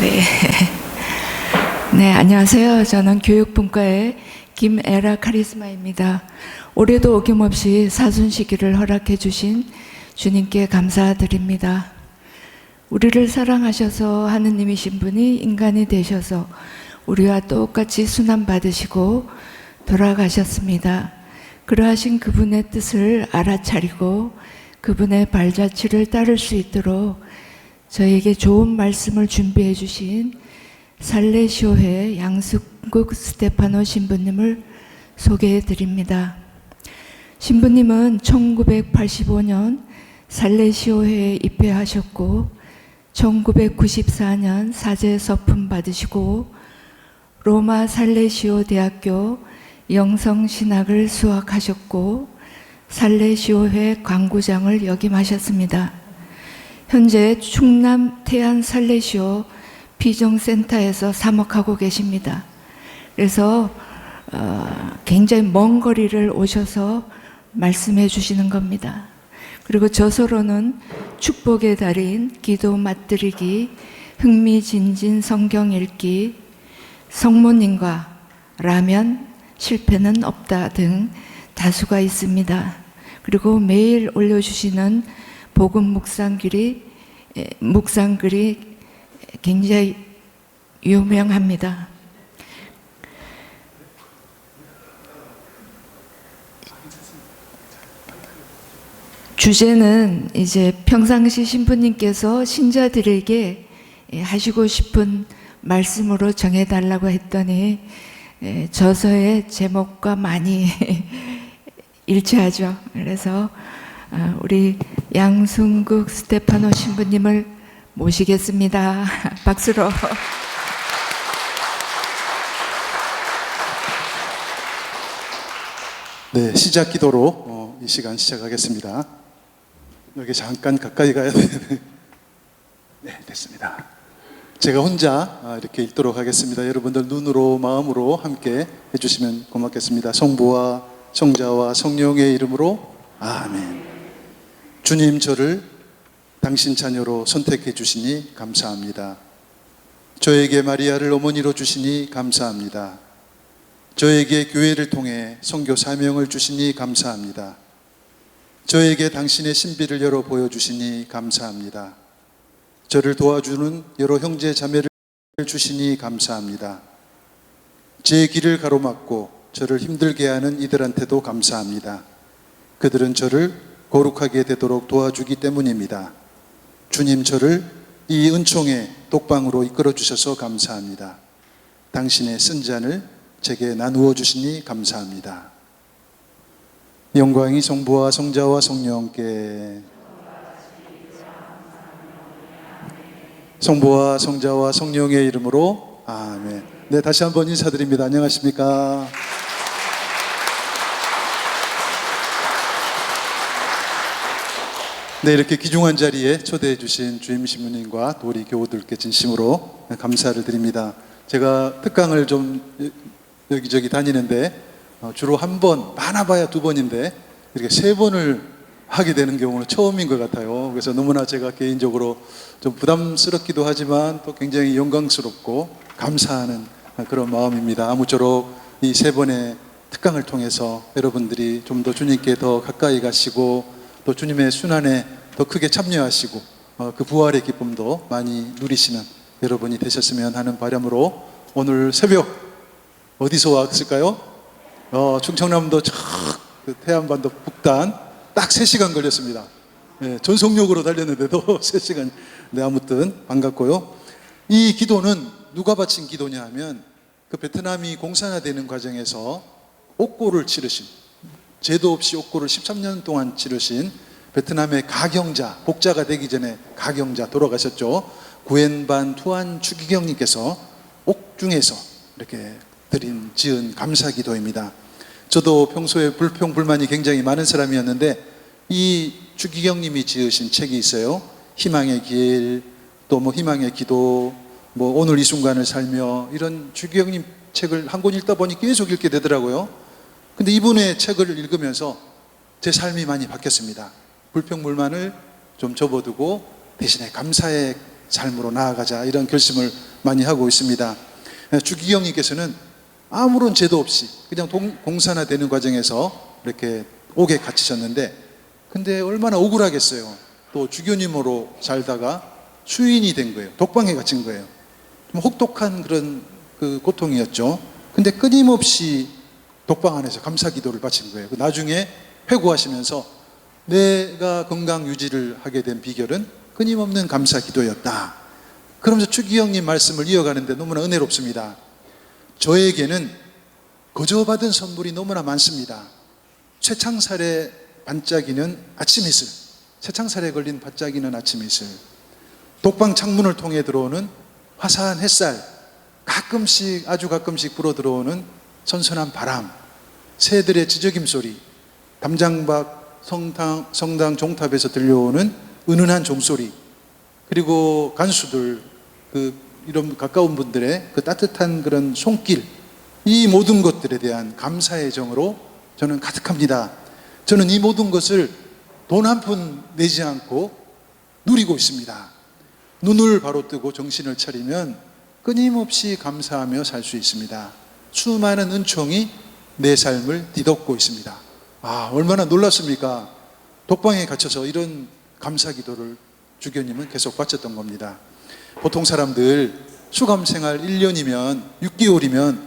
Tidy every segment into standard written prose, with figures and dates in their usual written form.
네. 네, 안녕하세요. 저는 교육분과의 김에라 카리스마입니다. 올해도 어김없이 사순시기를 허락해 주신 주님께 감사드립니다. 우리를 사랑하셔서 하느님이신 분이 인간이 되셔서 우리와 똑같이 순환받으시고 돌아가셨습니다. 그러하신 그분의 뜻을 알아차리고 그분의 발자취를 따를 수 있도록 저에게 좋은 말씀을 준비해 주신 살레시오회 양승국 스테파노 신부님을 소개해 드립니다. 신부님은 1985년 살레시오회에 입회하셨고 1994년 사제 서품 받으시고 로마 살레시오 대학교 영성신학을 수학하셨고 살레시오회 광구장을 역임하셨습니다. 현재 충남 태안 살레시오 비정센터에서 사목하고 계십니다. 그래서 굉장히 먼 거리를 오셔서 말씀해 주시는 겁니다. 그리고 저서로는 축복의 달인, 기도 맛들이기, 흥미진진 성경 읽기, 성모님과 라면, 실패는 없다 등 다수가 있습니다. 그리고 매일 올려주시는 복음 묵상글이 굉장히 유명합니다. 주제는 이제 평상시 신부님께서 신자들에게 하시고 싶은 말씀으로 정해달라고 했더니 저서의 제목과 많이 일치하죠. 그래서 우리 양승국 스테파노 신부님을 모시겠습니다. 박수로. 네, 시작 기도로 이 시간 시작하겠습니다. 여기 잠깐 가까이 가야 되는데. 네, 됐습니다. 제가 혼자 이렇게 읽도록 하겠습니다. 여러분들 눈으로 마음으로 함께 해주시면 고맙겠습니다. 성부와 성자와 성령의 이름으로 아멘. 주님, 저를 당신 자녀로 선택해 주시니 감사합니다. 저에게 마리아를 어머니로 주시니 감사합니다. 저에게 교회를 통해 선교 사명을 주시니 감사합니다. 저에게 당신의 신비를 열어 보여주시니 감사합니다. 저를 도와주는 여러 형제 자매를 주시니 감사합니다. 제 길을 가로막고 저를 힘들게 하는 이들한테도 감사합니다. 그들은 저를 거룩하게 되도록 도와주기 때문입니다. 주님, 저를 이 은총의 독방으로 이끌어 주셔서 감사합니다. 당신의 쓴 잔을 제게 나누어 주시니 감사합니다. 영광이 성부와 성자와 성령께, 성부와 성자와 성령의 이름으로 아멘. 네, 다시 한번 인사드립니다. 안녕하십니까? 네, 이렇게 귀중한 자리에 초대해 주신 주임 신부님과 또 우리 교우들께 진심으로 감사를 드립니다. 제가 특강을 좀 여기저기 다니는데 주로 한 번, 많아봐야 두 번인데 이렇게 세 번을 하게 되는 경우는 처음인 것 같아요. 그래서 너무나 제가 개인적으로 좀 부담스럽기도 하지만 또 굉장히 영광스럽고 감사하는 그런 마음입니다. 아무쪼록 이 세 번의 특강을 통해서 여러분들이 좀 더 주님께 더 가까이 가시고 또 주님의 순환에 더 크게 참여하시고 그 부활의 기쁨도 많이 누리시는 여러분이 되셨으면 하는 바람으로 오늘 새벽 어디서 왔을까요? 충청남도 그 태안반도 북단 딱 3시간 걸렸습니다. 네, 전속력으로 달렸는데도 3시간. 네, 아무튼 반갑고요. 이 기도는 누가 바친 기도냐 하면 그 베트남이 공산화되는 과정에서 옥고를 치르신, 제도 없이 옥고를 13년 동안 치르신 베트남의 가경자, 복자가 되기 전에 가경자 돌아가셨죠. 구엔반 투안 추기경님께서 옥중에서 이렇게 지은 감사 기도입니다. 저도 평소에 불평불만이 굉장히 많은 사람이었는데 이 추기경님이 지으신 책이 있어요. 희망의 길, 또 희망의 기도, 오늘 이 순간을 살며, 이런 추기경님 책을 한 권 읽다 보니 계속 읽게 되더라고요. 근데 이분의 책을 읽으면서 제 삶이 많이 바뀌었습니다. 불평불만을 좀 접어두고 대신에 감사의 삶으로 나아가자, 이런 결심을 많이 하고 있습니다. 주기경님께서는 아무런 죄도 없이 그냥 공사나 되는 과정에서 이렇게 옥에 갇히셨는데, 근데 얼마나 억울하겠어요. 또 주교님으로 살다가 수인이 된 거예요. 독방에 갇힌 거예요. 좀 혹독한 그런 그 고통이었죠. 근데 끊임없이 독방 안에서 감사 기도를 바친 거예요. 나중에 회고하시면서 내가 건강 유지를 하게 된 비결은 끊임없는 감사 기도였다. 그러면서 추기경님 말씀을 이어가는데 너무나 은혜롭습니다. 저에게는 거저 받은 선물이 너무나 많습니다. 쇠창살에 반짝이는 아침 이슬, 쇠창살에 걸린 반짝이는 아침 이슬, 독방 창문을 통해 들어오는 화사한 햇살, 가끔씩 아주 가끔씩 불어 들어오는 선선한 바람, 새들의 지저귐 소리, 담장밖 성당 종탑에서 들려오는 은은한 종소리, 그리고 간수들, 이런 가까운 분들의 그 따뜻한 그런 손길, 이 모든 것들에 대한 감사의 정으로 저는 가득합니다. 저는 이 모든 것을 돈 한 푼 내지 않고 누리고 있습니다. 눈을 바로 뜨고 정신을 차리면 끊임없이 감사하며 살 수 있습니다. 수많은 은총이 내 삶을 뒤덮고 있습니다. 얼마나 놀랐습니까? 독방에 갇혀서 이런 감사 기도를 주교님은 계속 바쳤던 겁니다. 보통 사람들 수감 생활 1년이면 6개월이면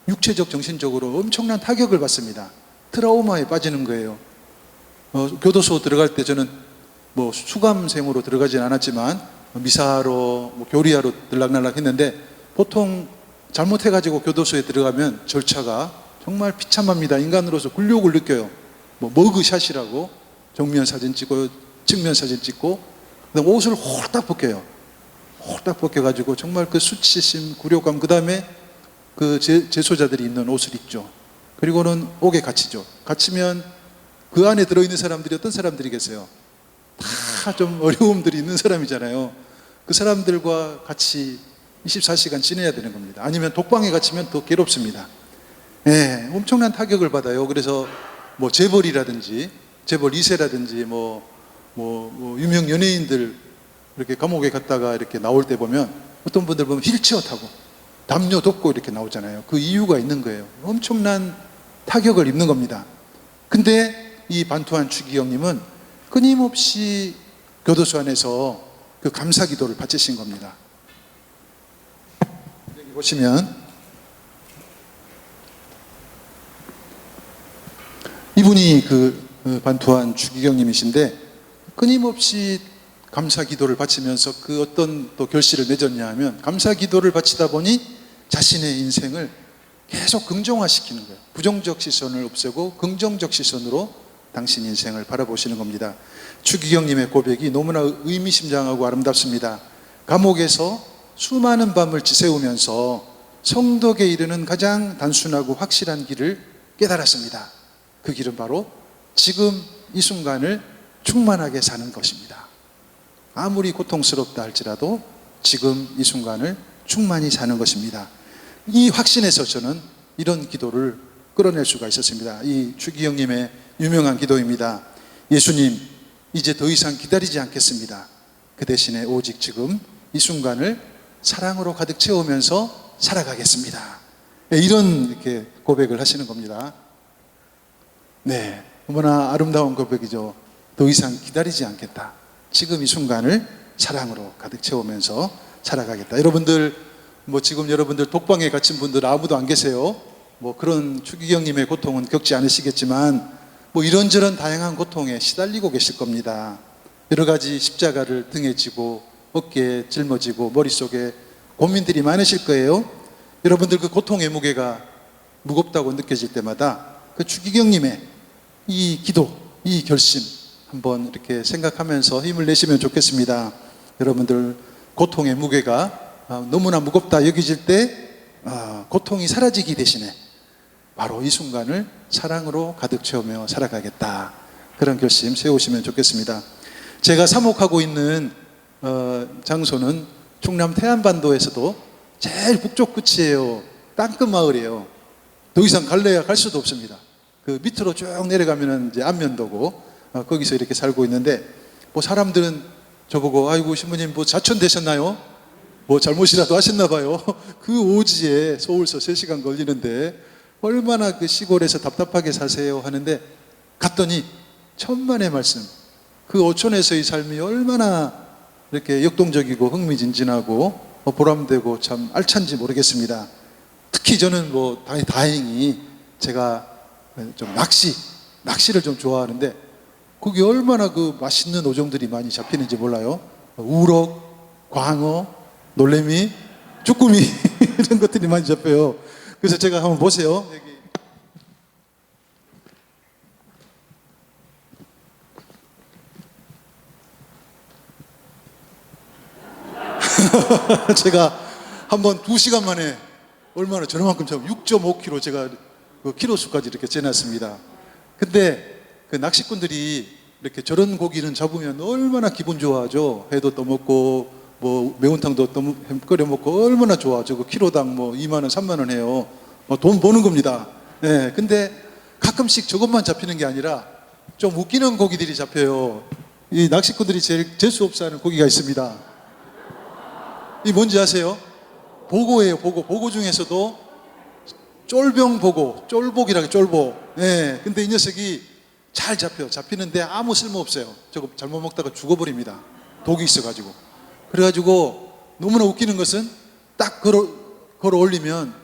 육체적 정신적으로 엄청난 타격을 받습니다. 트라우마에 빠지는 거예요. 교도소 들어갈 때 저는 수감생으로 들어가진 않았지만 미사하러 교리하러 들락날락 했는데, 보통 잘못해가지고 교도소에 들어가면 절차가 정말 비참합니다. 인간으로서 굴욕을 느껴요. 머그샷이라고 정면 사진 찍고 측면 사진 찍고, 그다음 옷을 홀딱 벗겨요. 홀딱 벗겨가지고 정말 그 수치심, 굴욕감, 그 다음에 그 재소자들이 입는 옷을 입죠. 그리고는 옥에 갇히죠. 갇히면 그 안에 들어있는 사람들이 어떤 사람들이겠어요? 다 좀 어려움들이 있는 사람이잖아요. 그 사람들과 같이 24시간 지내야 되는 겁니다. 아니면 독방에 갇히면 더 괴롭습니다. 엄청난 타격을 받아요. 그래서 재벌이라든지 재벌 2세라든지 유명 연예인들 이렇게 감옥에 갔다가 이렇게 나올 때 보면, 어떤 분들 보면 휠체어 타고 담요 덮고 이렇게 나오잖아요. 그 이유가 있는 거예요. 엄청난 타격을 입는 겁니다. 근데 이 반투한 추기경님은 끊임없이 교도소 안에서 그 감사 기도를 바치신 겁니다. 여기 보시면 이분이 반투한 추기경님이신데, 끊임없이 감사 기도를 바치면서 그 어떤 또 결실을 맺었냐 하면, 감사 기도를 바치다 보니 자신의 인생을 계속 긍정화시키는 거예요. 부정적 시선을 없애고 긍정적 시선으로 당신 인생을 바라보시는 겁니다. 추기경님의 고백이 너무나 의미심장하고 아름답습니다. 감옥에서 수많은 밤을 지새우면서 성덕에 이르는 가장 단순하고 확실한 길을 깨달았습니다. 그 길은 바로 지금 이 순간을 충만하게 사는 것입니다. 아무리 고통스럽다 할지라도 지금 이 순간을 충만히 사는 것입니다. 이 확신에서 저는 이런 기도를 끌어낼 수가 있었습니다. 이 추기경님의 유명한 기도입니다. 예수님, 이제 더 이상 기다리지 않겠습니다. 그 대신에 오직 지금 이 순간을 사랑으로 가득 채우면서 살아가겠습니다. 이런 이렇게 고백을 하시는 겁니다. 너무나 아름다운 고백이죠. 더 이상 기다리지 않겠다. 지금 이 순간을 사랑으로 가득 채우면서 살아가겠다. 여러분들, 지금 여러분들 독방에 갇힌 분들 아무도 안 계세요. 그런 추기경님의 고통은 겪지 않으시겠지만, 이런저런 다양한 고통에 시달리고 계실 겁니다. 여러 가지 십자가를 등에 지고 어깨에 짊어지고 머릿속에 고민들이 많으실 거예요. 여러분들 그 고통의 무게가 무겁다고 느껴질 때마다 그 추기경님의 이 기도, 이 결심 한번 이렇게 생각하면서 힘을 내시면 좋겠습니다. 여러분들 고통의 무게가 너무나 무겁다 여겨질 때 고통이 사라지기 대신에 바로 이 순간을 사랑으로 가득 채우며 살아가겠다. 그런 결심 세우시면 좋겠습니다. 제가 사목하고 있는 장소는 충남 태안반도에서도 제일 북쪽 끝이에요. 땅끝 마을이에요. 더 이상 갈래야 갈 수도 없습니다. 그 밑으로 쭉 내려가면 이제 안면도고 거기서 이렇게 살고 있는데, 사람들은 저보고 아이고 신부님 뭐 자촌 되셨나요? 뭐 잘못이라도 하셨나 봐요. 그 오지에 서울서 3시간 걸리는데 얼마나 그 시골에서 답답하게 사세요 하는데 갔더니 천만의 말씀, 그 어촌에서의 삶이 얼마나 이렇게 역동적이고 흥미진진하고 보람되고 참 알찬지 모르겠습니다. 특히 저는 뭐 다행히 제가 좀 낚시를 좀 좋아하는데 거기 얼마나 그 맛있는 어종들이 많이 잡히는지 몰라요. 우럭, 광어, 놀래미, 쭈꾸미 이런 것들이 많이 잡혀요. 그래서 제가 한번 보세요. 여기 제가 한번 2시간 만에 얼마나 저만큼 6.5kg 제가 그 키로수까지 이렇게 재놨습니다. 근데 그 낚시꾼들이 이렇게 저런 고기는 잡으면 얼마나 기분 좋아하죠. 회도 떠먹고 뭐 매운탕도 끓여 먹고 얼마나 좋아하죠. 그 키로당 뭐 2만 원, 3만 원 해요. 돈 버는 겁니다. 네, 근데 가끔씩 저것만 잡히는 게 아니라 좀 웃기는 고기들이 잡혀요. 이 낚시꾼들이 제일 재수 없어 하는 고기가 있습니다. 이 뭔지 아세요? 보고예요. 보고 중에서도 쫄병 보고, 쫄복이라고 쫄복. 네, 근데 이 녀석이 잘 잡히는데 아무 쓸모 없어요. 저거 잘못 먹다가 죽어버립니다. 독이 있어가지고. 그래가지고 너무나 웃기는 것은 딱 걸어 올리면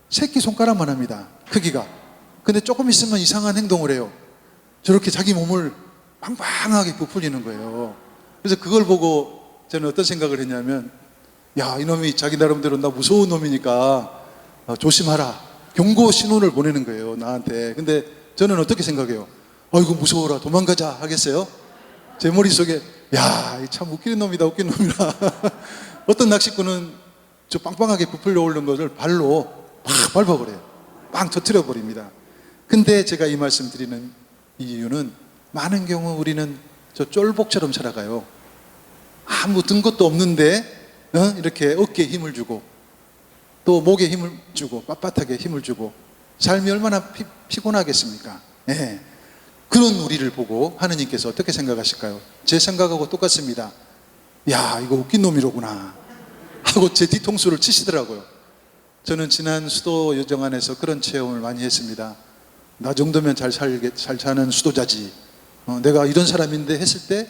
새끼 손가락만 합니다. 크기가. 근데 조금 있으면 이상한 행동을 해요. 저렇게 자기 몸을 빵빵하게 부풀리는 거예요. 그래서 그걸 보고 저는 어떤 생각을 했냐면, 야, 이놈이 자기 나름대로 나 무서운 놈이니까 조심하라. 경고 신호를 보내는 거예요, 나한테. 근데 저는 어떻게 생각해요? 아이고 무서워라, 도망가자 하겠어요? 제 머릿속에 야, 참 웃기는 놈이다, 웃기는 놈이다. 어떤 낚시꾼은 저 빵빵하게 부풀려 오르는 것을 발로 팍 밟아버려요. 빵 터뜨려 버립니다. 근데 제가 이 말씀 드리는 이유는 많은 경우 우리는 저 쫄복처럼 살아가요. 아무 든 것도 없는데 이렇게 어깨에 힘을 주고 또 목에 힘을 주고 빳빳하게 힘을 주고 삶이 얼마나 피곤하겠습니까? 네. 그런 우리를 보고 하느님께서 어떻게 생각하실까요? 제 생각하고 똑같습니다. 야, 이거 웃긴 놈이로구나 하고 제 뒤통수를 치시더라고요. 저는 지난 수도 여정안에서 그런 체험을 많이 했습니다. 나 정도면 잘 사는 수도자지, 내가 이런 사람인데 했을 때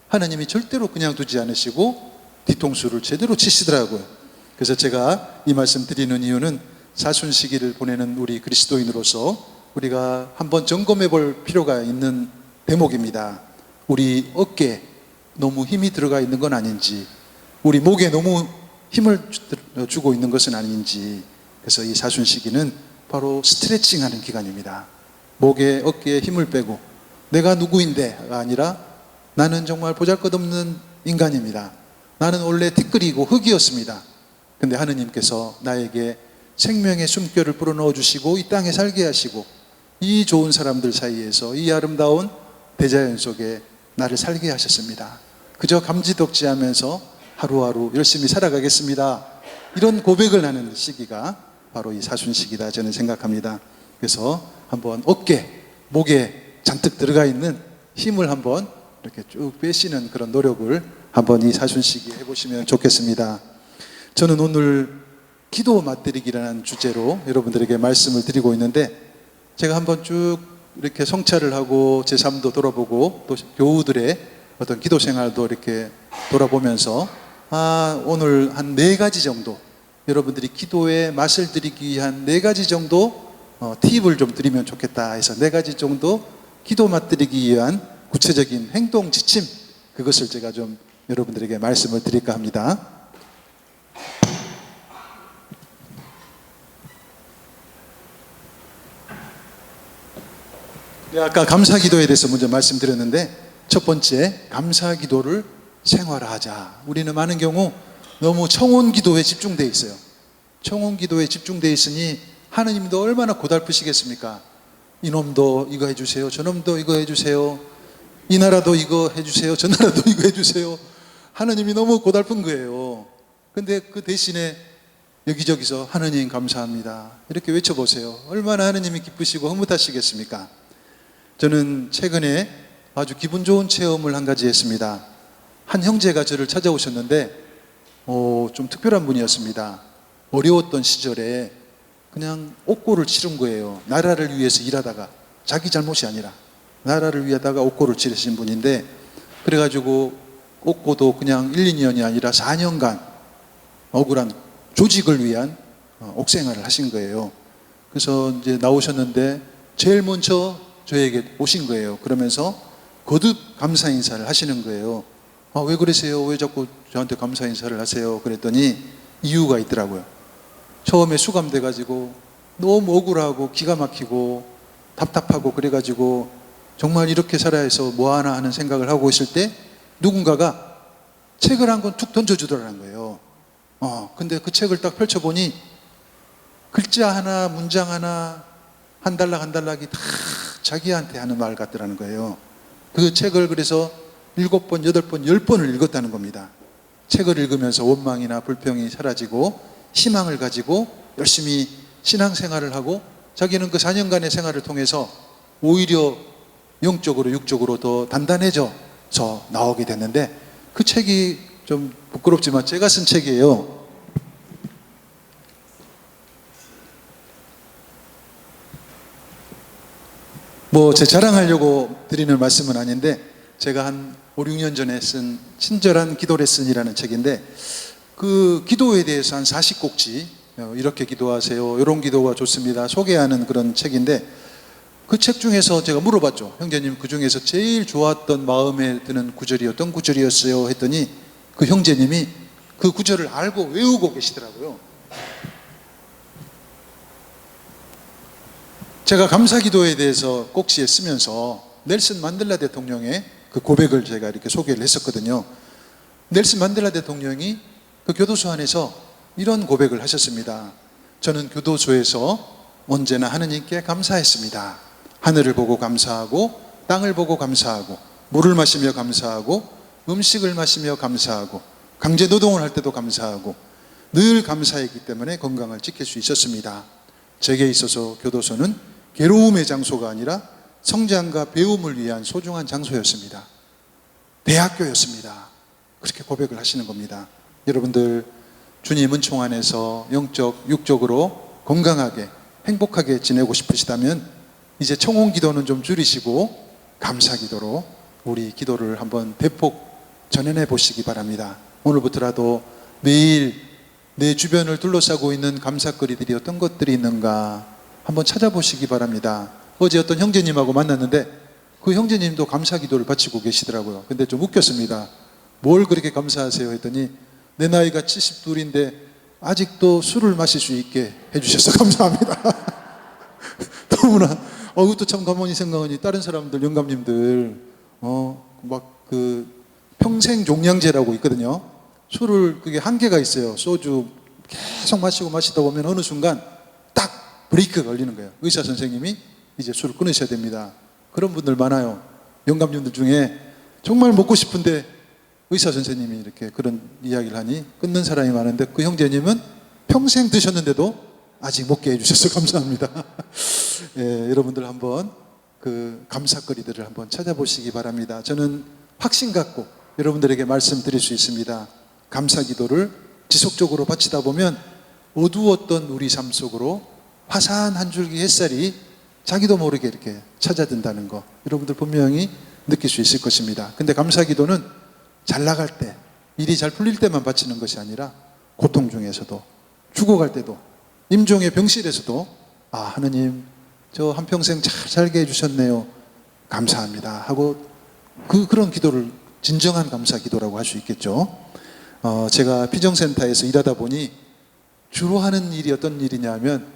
하나님이 절대로 그냥 두지 않으시고 뒤통수를 제대로 치시더라고요. 그래서 제가 이 말씀 드리는 이유는 사순 시기를 보내는 우리 그리스도인으로서 우리가 한번 점검해 볼 필요가 있는 대목입니다. 우리 어깨에 너무 힘이 들어가 있는 건 아닌지, 우리 목에 너무 힘을 주고 있는 것은 아닌지. 그래서 이 사순 시기는 바로 스트레칭 하는 기간입니다. 목에 어깨에 힘을 빼고 내가 누구인데가 아니라 나는 정말 보잘것없는 인간입니다. 나는 원래 티끌이고 흙이었습니다. 근데 하느님께서 나에게 생명의 숨결을 불어넣어 주시고 이 땅에 살게 하시고 이 좋은 사람들 사이에서 이 아름다운 대자연 속에 나를 살게 하셨습니다. 그저 감지덕지하면서 하루하루 열심히 살아가겠습니다. 이런 고백을 하는 시기가 바로 이 사순 시기다 저는 생각합니다. 그래서 한번 어깨, 목에 잔뜩 들어가 있는 힘을 한번 이렇게 쭉 빼시는 그런 노력을 한번 이 사순 시기에 해보시면 좋겠습니다. 저는 오늘 기도 맛들이기라는 주제로 여러분들에게 말씀을 드리고 있는데, 제가 한번 쭉 이렇게 성찰을 하고 제 삶도 돌아보고 또 교우들의 어떤 기도 생활도 이렇게 돌아보면서 오늘 한 4가지 정도 여러분들이 기도의 맛을 들이기 위한 4가지 정도 팁을 좀 드리면 좋겠다 해서 4가지 정도 기도 맛들이기 위한 구체적인 행동 지침, 그것을 제가 좀 여러분들에게 말씀을 드릴까 합니다. 아까 감사기도에 대해서 먼저 말씀드렸는데, 첫 번째, 감사기도를 생활화하자. 우리는 많은 경우 너무 청혼기도에 집중되어 있어요. 청혼기도에 집중되어 있으니 하느님도 얼마나 고달프시겠습니까? 이놈도 이거 해주세요, 저놈도 이거 해주세요, 이 나라도 이거 해주세요, 저 나라도 이거 해주세요. 하느님이 너무 고달픈 거예요. 근데 그 대신에 여기저기서 하느님 감사합니다 이렇게 외쳐보세요. 얼마나 하느님이 기쁘시고 흐뭇하시겠습니까? 저는 최근에 아주 기분 좋은 체험을 한 가지 했습니다. 한 형제가 저를 찾아오셨는데 좀 특별한 분이었습니다. 어려웠던 시절에 그냥 옥고를 치른 거예요. 나라를 위해서 일하다가, 자기 잘못이 아니라 나라를 위하다가 옥고를 치르신 분인데, 그래가지고 옥고도 그냥 1, 2년이 아니라 4년간 억울한 조직을 위한 옥생활을 하신 거예요. 그래서 이제 나오셨는데 제일 먼저 저에게 오신 거예요. 그러면서 거듭 감사 인사를 하시는 거예요. 왜 그러세요? 왜 자꾸 저한테 감사 인사를 하세요? 그랬더니 이유가 있더라고요. 처음에 수감돼 가지고 너무 억울하고 기가 막히고 답답하고 그래가지고 정말 이렇게 살아야 해서 뭐하나 하는 생각을 하고 있을 때 누군가가 책을 한 권 툭 던져주더라는 거예요. 근데 그 책을 딱 펼쳐보니 글자 하나, 문장 하나, 한 단락 한 단락이 다 자기한테 하는 말 같더라는 거예요. 그 책을 그래서 7번, 8번, 10번을 읽었다는 겁니다. 책을 읽으면서 원망이나 불평이 사라지고 희망을 가지고 열심히 신앙생활을 하고 자기는 그 4년간의 생활을 통해서 오히려 영적으로 육적으로 더 단단해져서 나오게 됐는데, 그 책이 좀 부끄럽지만 제가 쓴 책이에요. 뭐 제 자랑하려고 드리는 말씀은 아닌데, 제가 한 5, 6년 전에 쓴 친절한 기도 레슨이라는 책인데, 그 기도에 대해서 한 40곡지 이렇게 기도하세요, 이런 기도가 좋습니다 소개하는 그런 책인데, 그 책 중에서 제가 물어봤죠. 형제님, 그 중에서 제일 좋았던 마음에 드는 구절이 어떤 구절이었어요? 했더니 그 형제님이 그 구절을 알고 외우고 계시더라고요. 제가 감사기도에 대해서 꼭지에 쓰면서 넬슨 만델라 대통령의 그 고백을 제가 이렇게 소개를 했었거든요. 넬슨 만델라 대통령이 그 교도소 안에서 이런 고백을 하셨습니다. 저는 교도소에서 언제나 하느님께 감사했습니다. 하늘을 보고 감사하고, 땅을 보고 감사하고, 물을 마시며 감사하고, 음식을 마시며 감사하고, 강제 노동을 할 때도 감사하고, 늘 감사했기 때문에 건강을 지킬 수 있었습니다. 제게 있어서 교도소는 괴로움의 장소가 아니라 성장과 배움을 위한 소중한 장소였습니다. 대학교였습니다. 그렇게 고백을 하시는 겁니다. 여러분들, 주님 은총 안에서 영적, 육적으로 건강하게 행복하게 지내고 싶으시다면 이제 청혼 기도는 좀 줄이시고 감사 기도로 우리 기도를 한번 대폭 전환해 보시기 바랍니다. 오늘부터라도 매일 내 주변을 둘러싸고 있는 감사거리들이 어떤 것들이 있는가 한번 찾아보시기 바랍니다. 어제 어떤 형제님하고 만났는데 그 형제님도 감사 기도를 바치고 계시더라고요. 근데 좀 웃겼습니다. 뭘 그렇게 감사하세요? 했더니 내 나이가 72인데 아직도 술을 마실 수 있게 해주셔서 감사합니다. 너무나 그것도 참 가만히 생각하니 다른 사람들, 영감님들 막 그 평생 종량제라고 있거든요. 술을 그게 한계가 있어요. 소주 계속 마시다 보면 어느 순간 딱 브레이크가 걸리는 거예요. 의사 선생님이 이제 술을 끊으셔야 됩니다. 그런 분들 많아요. 영감님들 중에 정말 먹고 싶은데 의사 선생님이 이렇게 그런 이야기를 하니 끊는 사람이 많은데, 그 형제님은 평생 드셨는데도 아직 먹게 해주셔서 감사합니다. 예, 여러분들 한번 그 감사거리들을 한번 찾아보시기 바랍니다. 저는 확신 갖고 여러분들에게 말씀드릴 수 있습니다. 감사 기도를 지속적으로 바치다 보면 어두웠던 우리 삶 속으로 화사한 한 줄기 햇살이 자기도 모르게 이렇게 찾아든다는 거 여러분들 분명히 느낄 수 있을 것입니다. 근데 감사 기도는 잘 나갈 때, 일이 잘 풀릴 때만 바치는 것이 아니라 고통 중에서도, 죽어갈 때도, 임종의 병실에서도 하느님 저 한평생 잘 살게 해주셨네요, 감사합니다 하고 그런 기도를 진정한 감사 기도라고 할 수 있겠죠. 제가 피정센터에서 일하다 보니 주로 하는 일이 어떤 일이냐 하면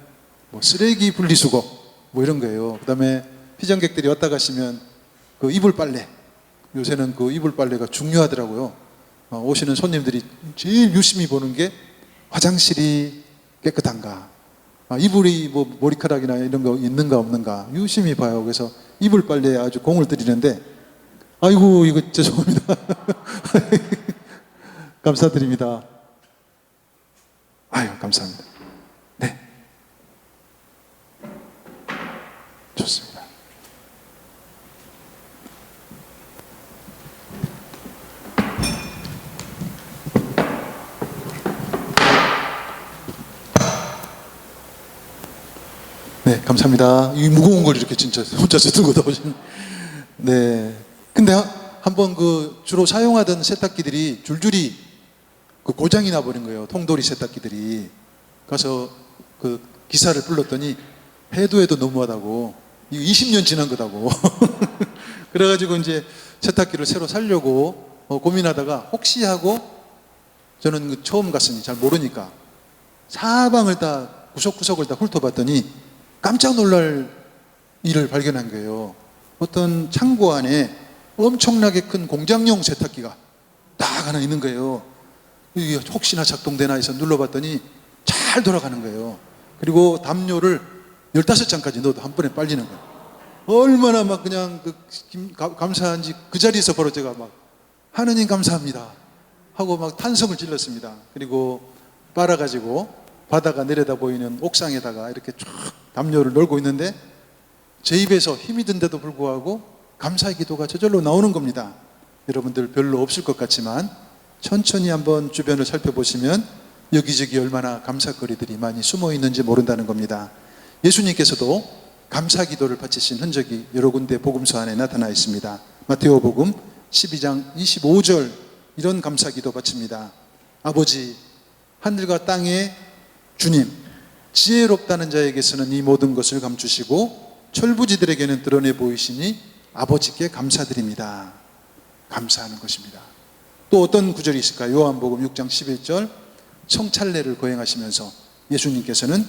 뭐 쓰레기 분리수거 뭐 이런 거예요. 그 다음에 피정객들이 왔다 가시면 그 이불 빨래, 요새는 그 이불 빨래가 중요하더라고요. 오시는 손님들이 제일 유심히 보는 게 화장실이 깨끗한가, 이불이 뭐 머리카락이나 이런 거 있는가 없는가 유심히 봐요. 그래서 이불 빨래에 아주 공을 들이는데, 아이고 이거 죄송합니다. 감사드립니다. 아유 감사합니다. 네, 좋습니다. 감사합니다. 이 무거운 걸 이렇게 진짜 혼자서 들고 나오신. 네. 근데 한번 그 주로 사용하던 세탁기들이 줄줄이 그 고장이 나버린 거예요. 통돌이 세탁기들이. 가서 그 기사를 불렀더니 해도 너무하다고. 이거 20년 지난 거다고. 그래가지고 이제 세탁기를 새로 사려고 고민하다가 혹시 하고 저는 그 처음 갔으니 잘 모르니까 사방을 다 구석구석을 다 훑어봤더니 깜짝 놀랄 일을 발견한 거예요. 어떤 창고 안에 엄청나게 큰 공장용 세탁기가 딱 하나 있는 거예요. 이게 혹시나 작동되나 해서 눌러봤더니 잘 돌아가는 거예요. 그리고 담요를 15장까지 넣어도 한 번에 빨리는 거예요. 얼마나 막 그냥 감사한지 그 자리에서 바로 제가 막 하느님 감사합니다 하고 막 탄성을 질렀습니다. 그리고 빨아가지고 바다가 내려다 보이는 옥상에다가 이렇게 쫙 담요를 널고 있는데 제 입에서 힘이 든데도 불구하고 감사의 기도가 저절로 나오는 겁니다. 여러분들 별로 없을 것 같지만 천천히 한번 주변을 살펴보시면 여기저기 얼마나 감사거리들이 많이 숨어 있는지 모른다는 겁니다. 예수님께서도 감사 기도를 바치신 흔적이 여러 군데 복음서 안에 나타나 있습니다. 마테오복음 12장 25절 이런 감사 기도 바칩니다. 아버지, 하늘과 땅의 주님, 지혜롭다는 자에게서는 이 모든 것을 감추시고 철부지들에게는 드러내 보이시니 아버지께 감사드립니다. 감사하는 것입니다. 또 어떤 구절이 있을까요? 요한복음 6장 11절 성찬례를 거행하시면서 예수님께서는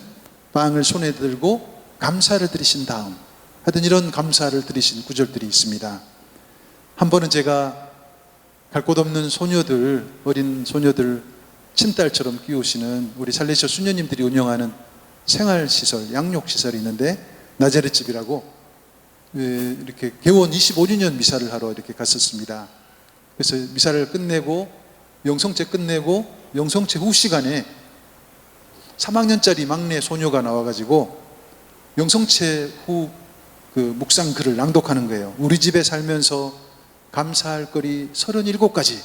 빵을 손에 들고 감사를 드리신 다음 하여튼 이런 감사를 드리신 구절들이 있습니다. 한 번은 제가 갈 곳 없는 소녀들, 어린 소녀들 친딸처럼 키우시는 우리 살레시아 수녀님들이 운영하는 생활시설, 양육시설이 있는데 나자렛집이라고 이렇게 개원 25주년 미사를 하러 이렇게 갔었습니다. 그래서 미사를 끝내고 영성체 끝내고 영성체 후 시간에 3학년짜리 막내 소녀가 나와가지고 영성체 후 그 묵상 글을 낭독하는 거예요. 우리 집에 살면서 감사할 거리 37가지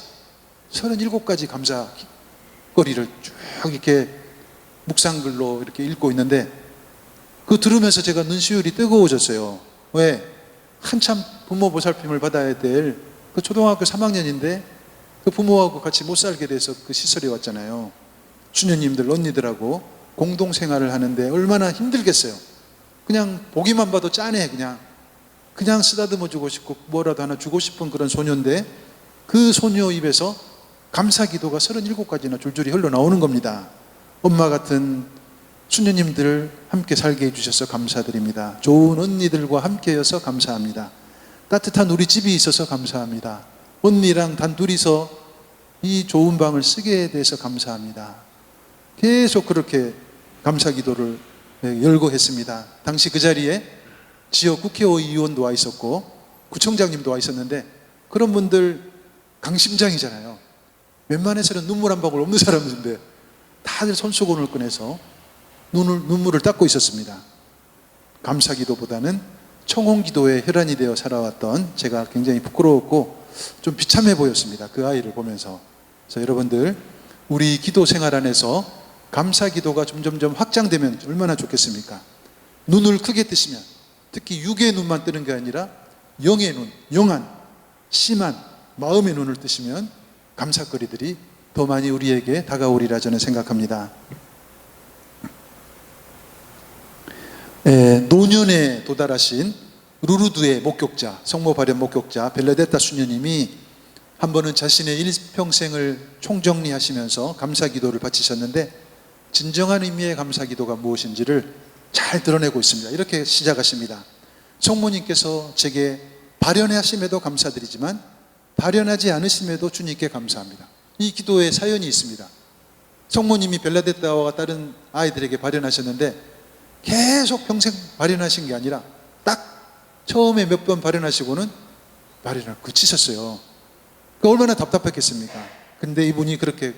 감사거리를 쭉 이렇게 묵상글로 이렇게 읽고 있는데 그거 들으면서 제가 눈시울이 뜨거워졌어요. 왜? 한참 부모 보살핌을 받아야 될 그 초등학교 3학년인데 그 부모하고 같이 못 살게 돼서 그 시설에 왔잖아요. 주녀님들, 언니들하고 공동생활을 하는데 얼마나 힘들겠어요. 그냥 보기만 봐도 짠해. 그냥 쓰다듬어 주고 싶고 뭐라도 하나 주고 싶은 그런 소녀인데 그 소녀 입에서 감사 기도가 37가지나 줄줄이 흘러나오는 겁니다. 엄마 같은 수녀님들 함께 살게 해주셔서 감사드립니다. 좋은 언니들과 함께여서 감사합니다. 따뜻한 우리 집이 있어서 감사합니다. 언니랑 단둘이서 이 좋은 방을 쓰게 돼서 감사합니다. 계속 그렇게 감사 기도를 열고 했습니다. 당시 그 자리에 지역 국회의원도 와 있었고 구청장님도 와 있었는데 그런 분들 강심장이잖아요. 웬만해서는 눈물 한 방울 없는 사람들인데 다들 손수건을 꺼내서 눈물을 닦고 있었습니다. 감사 기도보다는 청혼 기도의 혈안이 되어 살아왔던 제가 굉장히 부끄러웠고 좀 비참해 보였습니다. 그 아이를 보면서. 그래서 여러분들 우리 기도 생활 안에서 감사 기도가 점점점 확장되면 얼마나 좋겠습니까? 눈을 크게 뜨시면 특히 육의 눈만 뜨는 게 아니라 영의 눈, 영한, 심한 마음의 눈을 뜨시면 감사거리들이 더 많이 우리에게 다가오리라 저는 생각합니다. 노년에 도달하신 루르드의 목격자, 성모 발현 목격자 벨라데타 수녀님이 한 번은 자신의 일평생을 총정리하시면서 감사 기도를 바치셨는데 진정한 의미의 감사 기도가 무엇인지를 잘 드러내고 있습니다. 이렇게 시작하십니다. 성모님께서 제게 발현하심에도 감사드리지만 발현하지 않으심에도 주님께 감사합니다. 이 기도에 사연이 있습니다. 성모님이 벨라데타와 다른 아이들에게 발현하셨는데 계속 평생 발현하신 게 아니라 딱 처음에 몇 번 발현하시고는 발현을 그치셨어요. 얼마나 답답했겠습니까? 근데 이분이 그렇게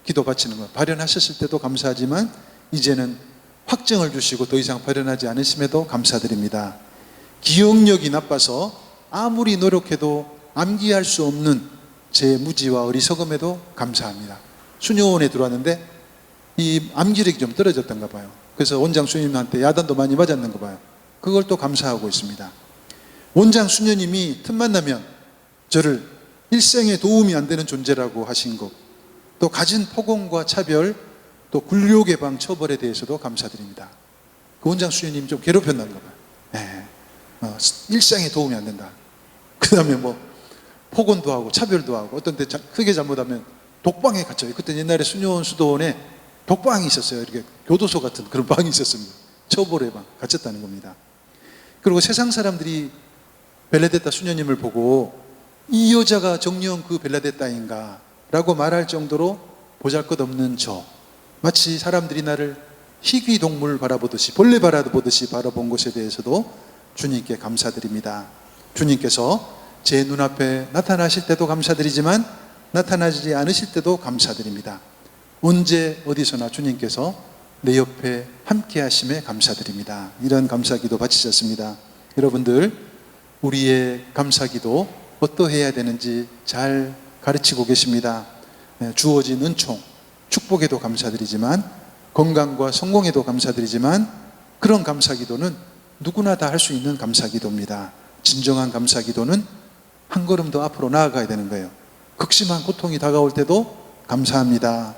기도 바치는 거예요. 발현하셨을 때도 감사하지만 이제는 확증을 주시고 더 이상 발현하지 않으심에도 감사드립니다. 기억력이 나빠서 아무리 노력해도 암기할 수 없는 제 무지와 어리석음에도 감사합니다. 수녀원에 들어왔는데 이 암기력이 좀 떨어졌던가 봐요. 그래서 원장 수녀님한테 야단도 많이 맞았는 거 봐요. 그걸 또 감사하고 있습니다. 원장 수녀님이 틈만 나면 저를 일생에 도움이 안 되는 존재라고 하신 것, 또 가진 폭언과 차별, 또 굴욕예방 처벌에 대해서도 감사드립니다. 그 원장 수녀님 좀 괴롭혔나 봐요. 네. 일생에 도움이 안 된다. 그 다음에 뭐 폭언도 하고 차별도 하고, 어떤 때 크게 잘못하면 독방에 갇혀요. 그때 옛날에 수녀원 수도원에 독방이 있었어요. 이렇게 교도소 같은 그런 방이 있었습니다. 처벌의 방, 갇혔다는 겁니다. 그리고 세상 사람들이 벨라데타 수녀님을 보고 이 여자가 정녕 그 벨라데타인가 라고 말할 정도로 보잘것없는 저, 마치 사람들이 나를 희귀동물 바라보듯이, 벌레 바라보듯이 바라본 것에 대해서도 주님께 감사드립니다. 주님께서 제 눈앞에 나타나실 때도 감사드리지만 나타나지 않으실 때도 감사드립니다. 언제 어디서나 주님께서 내 옆에 함께 하심에 감사드립니다. 이런 감사기도 바치셨습니다. 여러분들, 우리의 감사기도 어떠해야 되는지 잘 가르치고 계십니다. 주어진 은총, 축복에도 감사드리지만, 건강과 성공에도 감사드리지만, 그런 감사기도는 누구나 다 할 수 있는 감사기도입니다. 진정한 감사기도는 한 걸음 더 앞으로 나아가야 되는 거예요. 극심한 고통이 다가올 때도 감사합니다.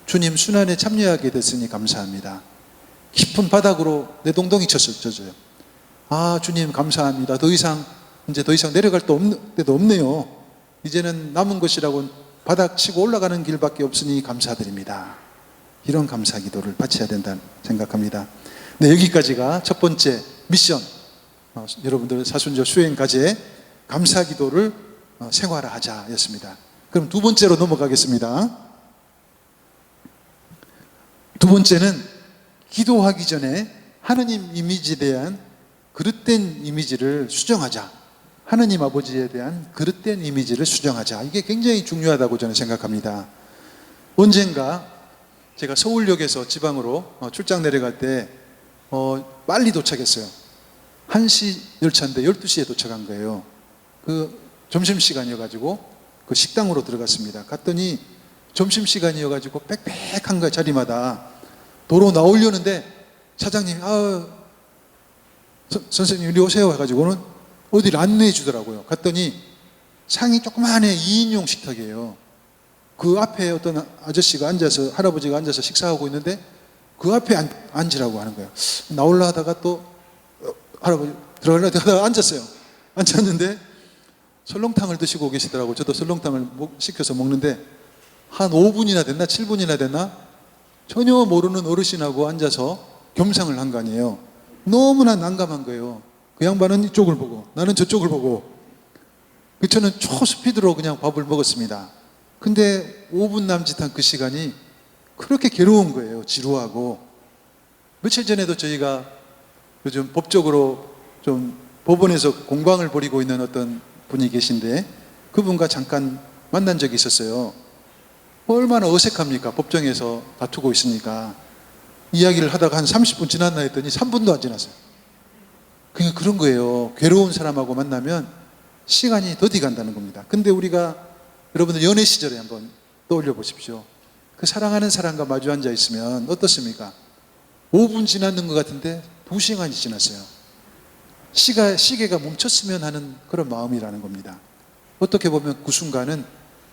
주님 순환에 참여하게 됐으니 감사합니다. 깊은 바닥으로 내 동동이 젖어요. 아, 주님 감사합니다. 더 이상 내려갈 데도 없네요. 이제는 남은 것이라고 바닥 치고 올라가는 길밖에 없으니 감사드립니다. 이런 감사 기도를 바쳐야 된다 생각합니다. 네, 여기까지가 첫 번째 미션, 여러분들 사순절 수행과제 감사 기도를 생활화하자 였습니다. 그럼 두 번째로 넘어가겠습니다. 두 번째는 기도하기 전에 하느님 이미지에 대한 그릇된 이미지를 수정하자. 하느님 아버지에 대한 그릇된 이미지를 수정하자. 이게 굉장히 중요하다고 저는 생각합니다. 언젠가 제가 서울역에서 지방으로 출장 내려갈 때 빨리 도착했어요. 1시 열차인데 12시에 도착한 거예요. 그 점심시간이어가지고 그 식당으로 들어갔습니다. 갔더니 점심시간이어가지고 빽빽한 거야. 자리마다. 도로 나오려는데 사장님이 선생님 이리 오세요 해가지고는 어디를 안내해 주더라고요. 갔더니 상이 조그만해 2인용 식탁이에요. 그 앞에 어떤 아저씨가 앉아서, 할아버지가 앉아서 식사하고 있는데 그 앞에 앉으라고 하는 거예요. 나올라 하다가 또 할아버지 들어가려 하다가 앉았어요. 앉았는데 설렁탕을 드시고 계시더라고요. 저도 설렁탕을 시켜서 먹는데 한 5분이나 됐나 7분이나 됐나 전혀 모르는 어르신하고 앉아서 겸상을 한 거 아니에요. 너무나 난감한 거예요. 그 양반은 이쪽을 보고 나는 저쪽을 보고. 저는 초스피드로 그냥 밥을 먹었습니다. 근데 5분 남짓한 그 시간이 그렇게 괴로운 거예요. 지루하고. 며칠 전에도 저희가 요즘 법적으로 좀 법원에서 공방을 벌이고 있는 어떤 분이 계신데 그분과 잠깐 만난 적이 있었어요. 얼마나 어색합니까? 법정에서 다투고 있으니까. 이야기를 하다가 한 30분 지났나 했더니 3분도 안 지났어요. 그러니까 그런 거예요. 괴로운 사람하고 만나면 시간이 더디 간다는 겁니다. 근데 우리가 여러분들 연애 시절에 한번 떠올려 보십시오. 그 사랑하는 사람과 마주 앉아 있으면 어떻습니까? 5분 지났는 것 같은데 2시간이 지났어요. 시계가 멈췄으면 하는 그런 마음이라는 겁니다. 어떻게 보면 그 순간은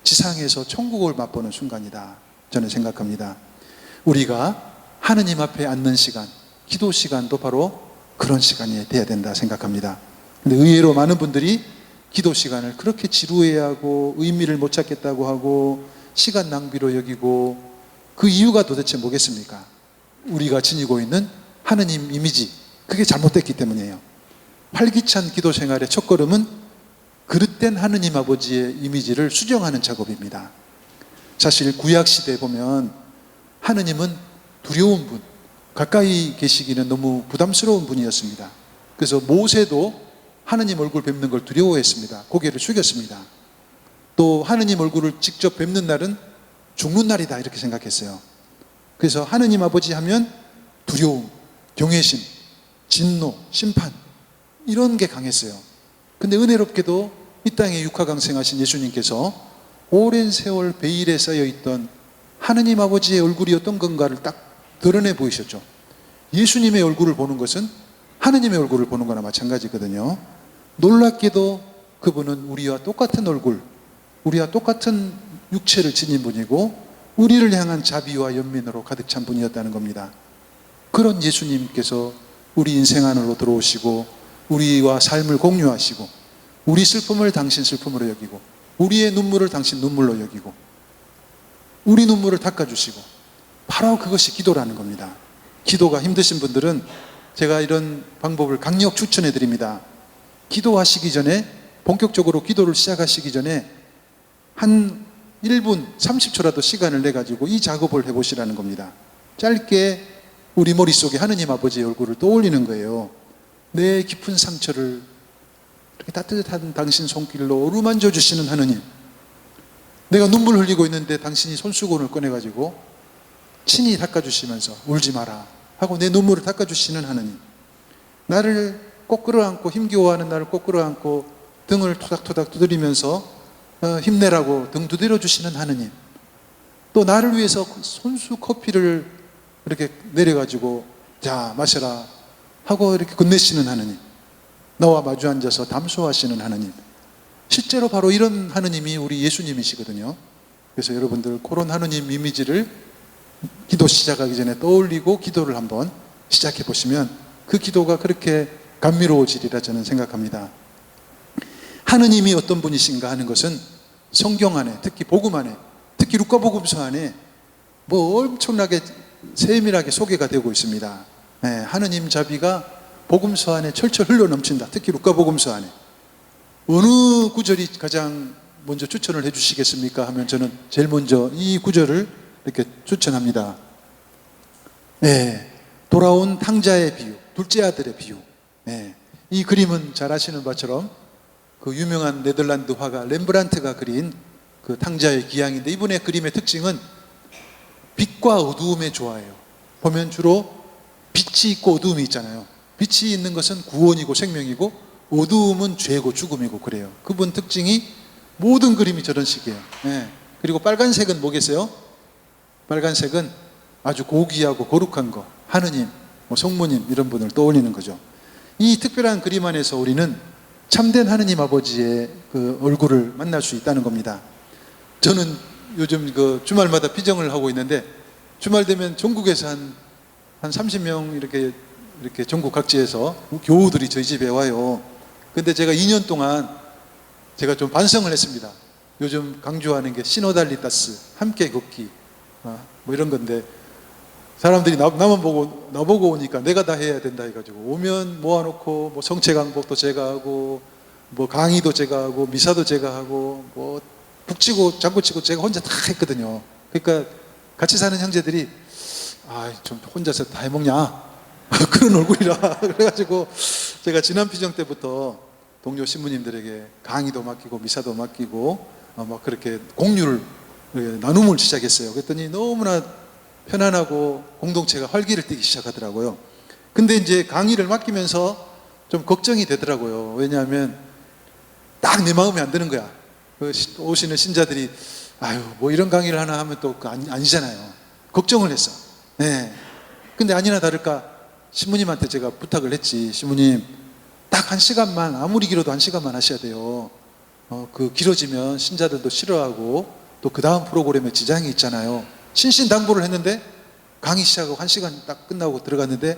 지상에서 천국을 맛보는 순간이다 저는 생각합니다. 우리가 하느님 앞에 앉는 시간, 기도 시간도 바로 그런 시간이 돼야 된다 생각합니다. 근데 의외로 많은 분들이 기도 시간을 그렇게 지루해하고 의미를 못 찾겠다고 하고 시간 낭비로 여기고, 그 이유가 도대체 뭐겠습니까? 우리가 지니고 있는 하느님 이미지, 그게 잘못됐기 때문이에요. 활기찬 기도 생활의 첫걸음은 그릇된 하느님 아버지의 이미지를 수정하는 작업입니다. 사실 구약시대에 보면 하느님은 두려운 분, 가까이 계시기는 너무 부담스러운 분이었습니다. 그래서 모세도 하느님 얼굴 뵙는 걸 두려워했습니다. 고개를 숙였습니다. 또 하느님 얼굴을 직접 뵙는 날은 죽는 날이다 이렇게 생각했어요. 그래서 하느님 아버지 하면 두려움, 경외심, 진노, 심판 이런 게 강했어요. 근데 은혜롭게도 이 땅에 육하강생하신 예수님께서 오랜 세월 베일에 쌓여있던 하느님 아버지의 얼굴이 어떤 건가를 딱 드러내 보이셨죠. 예수님의 얼굴을 보는 것은 하느님의 얼굴을 보는 거나 마찬가지거든요. 놀랍게도 그분은 우리와 똑같은 얼굴, 우리와 똑같은 육체를 지닌 분이고 우리를 향한 자비와 연민으로 가득 찬 분이었다는 겁니다. 그런 예수님께서 우리 인생 안으로 들어오시고 우리와 삶을 공유하시고 우리 슬픔을 당신 슬픔으로 여기고 우리의 눈물을 당신 눈물로 여기고 우리 눈물을 닦아주시고 바로 그것이 기도라는 겁니다. 기도가 힘드신 분들은 제가 이런 방법을 강력 추천해 드립니다. 기도하시기 전에, 본격적으로 기도를 시작하시기 전에 한 1분 30초라도 시간을 내가지고 이 작업을 해보시라는 겁니다. 짧게 우리 머릿속에 하느님 아버지의 얼굴을 떠올리는 거예요. 내 깊은 상처를 이렇게 따뜻한 당신 손길로 어루만져 주시는 하느님, 내가 눈물 흘리고 있는데 당신이 손수건을 꺼내가지고 친히 닦아주시면서 울지 마라 하고 내 눈물을 닦아주시는 하느님, 나를 꼭 끌어안고 힘겨워하는 나를 꼭 끌어안고 등을 토닥토닥 두드리면서 힘내라고 등 두드려 주시는 하느님, 또 나를 위해서 손수 커피를 이렇게 내려가지고 자 마셔라 하고 이렇게 건네시는 하느님, 나와 마주 앉아서 담소하시는 하느님, 실제로 바로 이런 하느님이 우리 예수님이시거든요. 그래서 여러분들 그런 하느님 이미지를 기도 시작하기 전에 떠올리고 기도를 한번 시작해 보시면 그 기도가 그렇게 감미로워지리라 저는 생각합니다. 하느님이 어떤 분이신가 하는 것은 성경 안에, 특히 복음 안에, 특히 루카복음서 안에 뭐 엄청나게 세밀하게 소개가 되고 있습니다. 하느님 자비가 복음서 안에 철철 흘러 넘친다. 특히 루카복음서 안에. 어느 구절이 가장 먼저 추천을 해 주시겠습니까? 하면 저는 제일 먼저 이 구절을 이렇게 추천합니다. 돌아온 탕자의 비유, 둘째 아들의 비유. 이 그림은 잘 아시는 바처럼 그 유명한 네덜란드 화가 렘브란트가 그린 그 탕자의 기양인데, 이분의 그림의 특징은 빛과 어두움의 조화예요. 보면 주로 빛이 있고 어두움이 있잖아요. 빛이 있는 것은 구원이고 생명이고 어두움은 죄고 죽음이고 그래요. 그분 특징이 모든 그림이 저런 식이에요. 그리고 빨간색은 뭐겠어요? 빨간색은 아주 고귀하고 거룩한 거, 하느님, 성모님 이런 분을 떠올리는 거죠. 이 특별한 그림 안에서 우리는 참된 하느님 아버지의 그 얼굴을 만날 수 있다는 겁니다. 저는 요즘 그 주말마다 피정을 하고 있는데, 주말 되면 전국에서 한 30명 이렇게 전국 각지에서 교우들이 저희 집에 와요. 근데 제가 2년 동안 제가 좀 반성을 했습니다. 요즘 강조하는 게 시노달리타스, 함께 걷기, 뭐 이런 건데, 사람들이 나보고 오니까 내가 다 해야 된다 해가지고 오면 모아놓고 뭐 성체 강복도 제가 하고 뭐 강의도 제가 하고 미사도 제가 하고 뭐 북치고 장구치고 제가 혼자 다 했거든요. 그러니까 같이 사는 형제들이 좀 혼자서 다 해먹냐 그런 얼굴이라 그래가지고 제가 지난 피정 때부터 동료 신부님들에게 강의도 맡기고 미사도 맡기고 막 그렇게 공유를 나눔을 시작했어요. 그랬더니 너무나 편안하고 공동체가 활기를 띠기 시작하더라고요. 근데 이제 강의를 맡기면서 좀 걱정이 되더라고요. 왜냐하면 딱 내 마음에 안 드는 거야. 오시는 신자들이 뭐 이런 강의를 하나 하면 또 아니잖아요. 걱정을 했어. 근데 아니나 다를까 신부님한테 제가 부탁을 했지. 신부님, 딱 1시간만, 아무리 길어도 1시간만 하셔야 돼요. 그 길어지면 신자들도 싫어하고 또 그 다음 프로그램에 지장이 있잖아요. 신신당부를 했는데 강의 시작하고 1시간 딱 끝나고 들어갔는데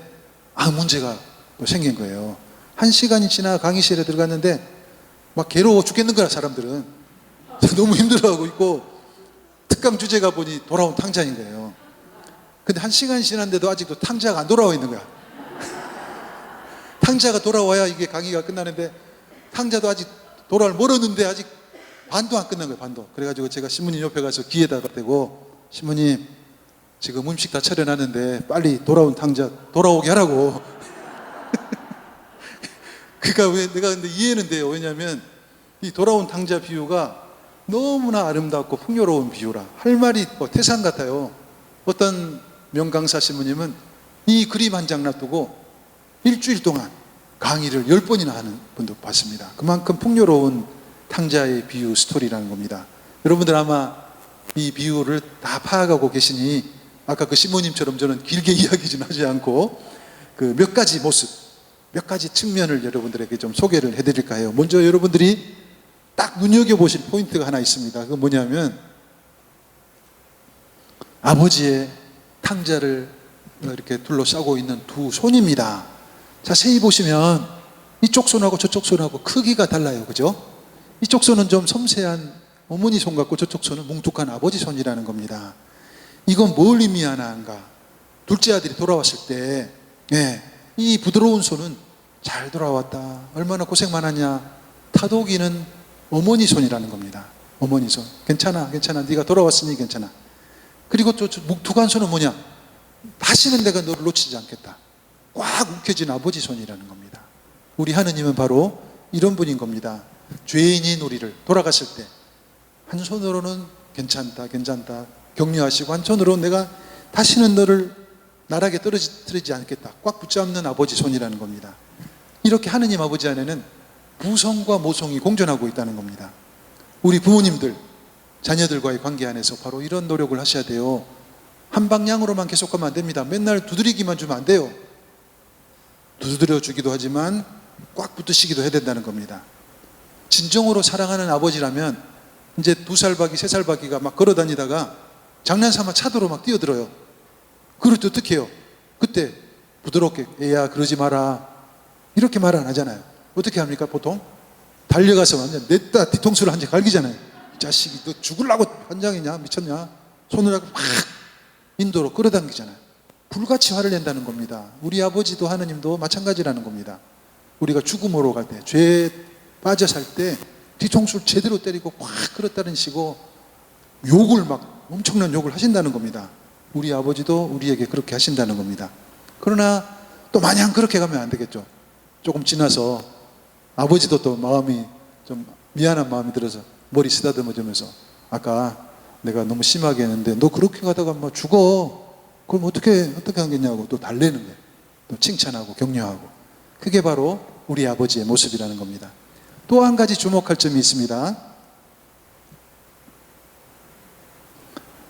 문제가 또 생긴 거예요. 1시간이 지나 강의실에 들어갔는데 막 괴로워 죽겠는 거야, 사람들은. 너무 힘들어하고 있고 특강 주제가 보니 돌아온 탕자인 거예요. 근데 1시간이 지났는데도 아직도 탕자가 안 돌아와 있는 거야. 탕자가 돌아와야 이게 강의가 끝나는데 탕자도 아직 돌아올 멀었는데 아직 반도 안 끝난 거예요, 반도. 그래가지고 제가 신부님 옆에 가서 귀에다가 대고, 신부님 지금 음식 다 차려놨는데 빨리 돌아온 탕자 돌아오게 하라고. 그러니까 왜 내가 근데 이해는 돼요. 왜냐하면 이 돌아온 탕자 비유가 너무나 아름답고 풍요로운 비유라. 할 말이 태산 같아요. 어떤 명강사 신부님은 이 그림 한 장 놔두고 일주일 동안 강의를 10번이나 하는 분도 봤습니다. 그만큼 풍요로운 탕자의 비유 스토리라는 겁니다. 여러분들 아마 이 비유를 다 파악하고 계시니 아까 그 신부님처럼 저는 길게 이야기는 하지 않고 그 몇 가지 모습, 몇 가지 측면을 여러분들에게 좀 소개를 해드릴까 해요. 먼저 여러분들이 딱 눈여겨보실 포인트가 하나 있습니다. 그건 뭐냐면 아버지의 탕자를 이렇게 둘러싸고 있는 두 손입니다. 자세히 보시면 이쪽 손하고 저쪽 손하고 크기가 달라요. 그죠? 이쪽 손은 좀 섬세한 어머니 손 같고 저쪽 손은 뭉툭한 아버지 손이라는 겁니다. 이건 뭘 의미하는가? 둘째 아들이 돌아왔을 때, 이 부드러운 손은 잘 돌아왔다. 얼마나 고생 많았냐. 타독이는 어머니 손이라는 겁니다. 어머니 손. 괜찮아, 괜찮아. 네가 돌아왔으니 괜찮아. 그리고 또 뭉툭한 손은 뭐냐? 다시는 내가 너를 놓치지 않겠다. 꽉 움켜진 아버지 손이라는 겁니다. 우리 하느님은 바로 이런 분인 겁니다. 죄인인 우리를 돌아갔을 때 한 손으로는 괜찮다, 괜찮다 격려하시고 한 손으로 내가 다시는 너를 나락에 떨어뜨리지 않겠다. 꽉 붙잡는 아버지 손이라는 겁니다. 이렇게 하느님 아버지 안에는 부성과 모성이 공존하고 있다는 겁니다. 우리 부모님들, 자녀들과의 관계 안에서 바로 이런 노력을 하셔야 돼요. 한 방향으로만 계속 가면 안 됩니다. 맨날 두드리기만 주면 안 돼요. 두드려 주기도 하지만 꽉 붙으시기도 해야 된다는 겁니다. 진정으로 사랑하는 아버지라면 이제 2살 박이, 3살 박이가 막 걸어 다니다가 장난삼아 차도로 막 뛰어들어요. 그럴 때 어떻게 해요? 그때 부드럽게 애야 그러지 마라 이렇게 말 안 하잖아요. 어떻게 합니까 보통? 달려가서 완전 냈다 뒤통수를 한 대 갈기잖아요. 이 자식이 너 죽으려고 환장이냐 미쳤냐 손을 하고 막 인도로 끌어당기잖아요. 불같이 화를 낸다는 겁니다. 우리 아버지도 하느님도 마찬가지라는 겁니다. 우리가 죽음으로 갈 때, 죄에 빠져 살 때 뒤통수를 제대로 때리고 꽉 끌어다니시고 욕을 막 엄청난 욕을 하신다는 겁니다. 우리 아버지도 우리에게 그렇게 하신다는 겁니다. 그러나 또 마냥 그렇게 가면 안 되겠죠. 조금 지나서 아버지도 또 마음이 좀 미안한 마음이 들어서 머리 쓰다듬어 주면서 아까 내가 너무 심하게 했는데 너 그렇게 가다가 뭐 죽어. 그럼 어떻게 하겠냐고 또 달래는 거예요. 또 칭찬하고 격려하고. 그게 바로 우리 아버지의 모습이라는 겁니다. 또 한 가지 주목할 점이 있습니다.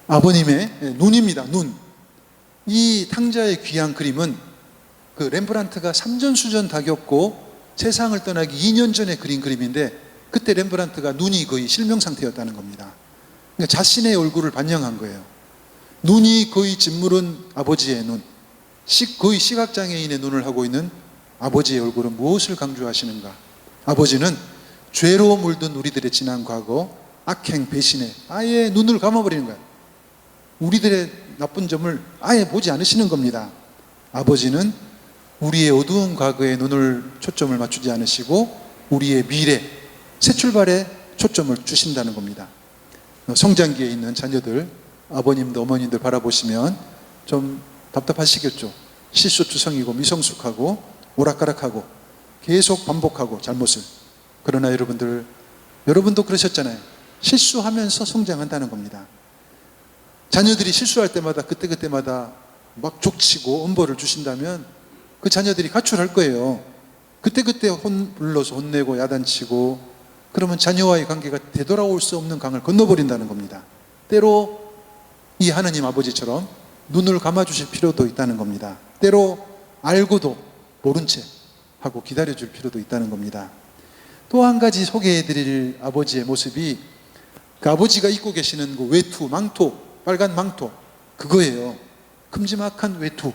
아버님의 눈입니다. 눈. 이 탕자의 귀한 그림은 그 렘브란트가 삼전수전 다 겪고 세상을 떠나기 2년 전에 그린 그림인데 그때 렘브란트가 눈이 거의 실명 상태였다는 겁니다. 그러니까 자신의 얼굴을 반영한 거예요. 눈이 거의 짓무른 아버지의 눈, 거의 시각장애인의 눈을 하고 있는 아버지의 얼굴은 무엇을 강조하시는가? 아버지는 죄로 물든 우리들의 지난 과거, 악행, 배신에 아예 눈을 감아버리는 거예요. 우리들의 나쁜 점을 아예 보지 않으시는 겁니다. 아버지는 우리의 어두운 과거에 눈을 초점을 맞추지 않으시고 우리의 미래, 새 출발에 초점을 주신다는 겁니다. 성장기에 있는 자녀들, 아버님도 어머님들 바라보시면 좀 답답하시겠죠. 실수투성이고 미성숙하고 오락가락하고 계속 반복하고 잘못을. 그러나 여러분도 그러셨잖아요. 실수하면서 성장한다는 겁니다. 자녀들이 실수할 때마다 그때마다 막 족치고 엄벌을 주신다면 그 자녀들이 가출할 거예요. 그때 불러서 혼내고 야단치고 그러면 자녀와의 관계가 되돌아올 수 없는 강을 건너버린다는 겁니다. 때로 이 하느님 아버지처럼 눈을 감아주실 필요도 있다는 겁니다. 때로 알고도 모른 채 하고 기다려줄 필요도 있다는 겁니다. 또 한 가지 소개해드릴 아버지의 모습이 그 아버지가 입고 계시는 그 외투, 망토, 빨간 망토 그거예요. 큼지막한 외투.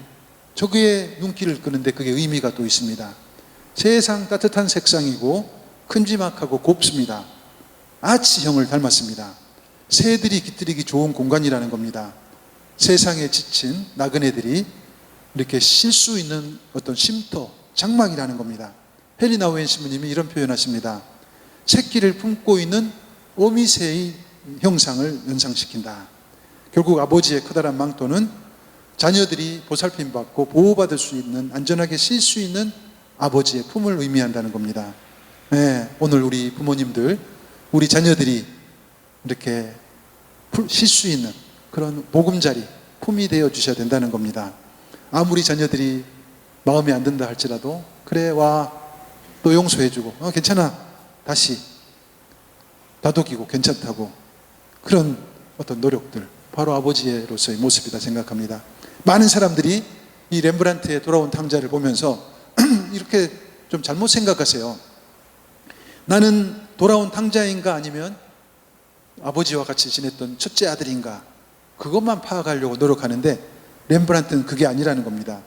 저기에 눈길을 끄는데 그게 의미가 또 있습니다. 세상 따뜻한 색상이고 큼지막하고 곱습니다. 아치형을 닮았습니다. 새들이 깃들이기 좋은 공간이라는 겁니다. 세상에 지친 나그네들이 이렇게 쉴 수 있는 어떤 쉼터, 장막이라는 겁니다. 헬리나 오웬 신부님이 이런 표현하십니다. 새끼를 품고 있는 어미새의 형상을 연상시킨다. 결국 아버지의 커다란 망토는 자녀들이 보살핌 받고 보호받을 수 있는, 안전하게 쉴 수 있는 아버지의 품을 의미한다는 겁니다. 네, 오늘 우리 부모님들, 우리 자녀들이 이렇게 쉴 수 있는 그런 보금자리, 품이 되어 주셔야 된다는 겁니다. 아무리 자녀들이 마음에 안 든다 할지라도 그래 와 또 용서해주고 괜찮아 다시 다독이고 괜찮다고 그런 어떤 노력들 바로 아버지로서의 모습이다 생각합니다. 많은 사람들이 이 렘브란트의 돌아온 탕자를 보면서 이렇게 좀 잘못 생각하세요. 나는 돌아온 탕자인가 아니면 아버지와 같이 지냈던 첫째 아들인가, 그것만 파악하려고 노력하는데 렘브란트는 그게 아니라는 겁니다.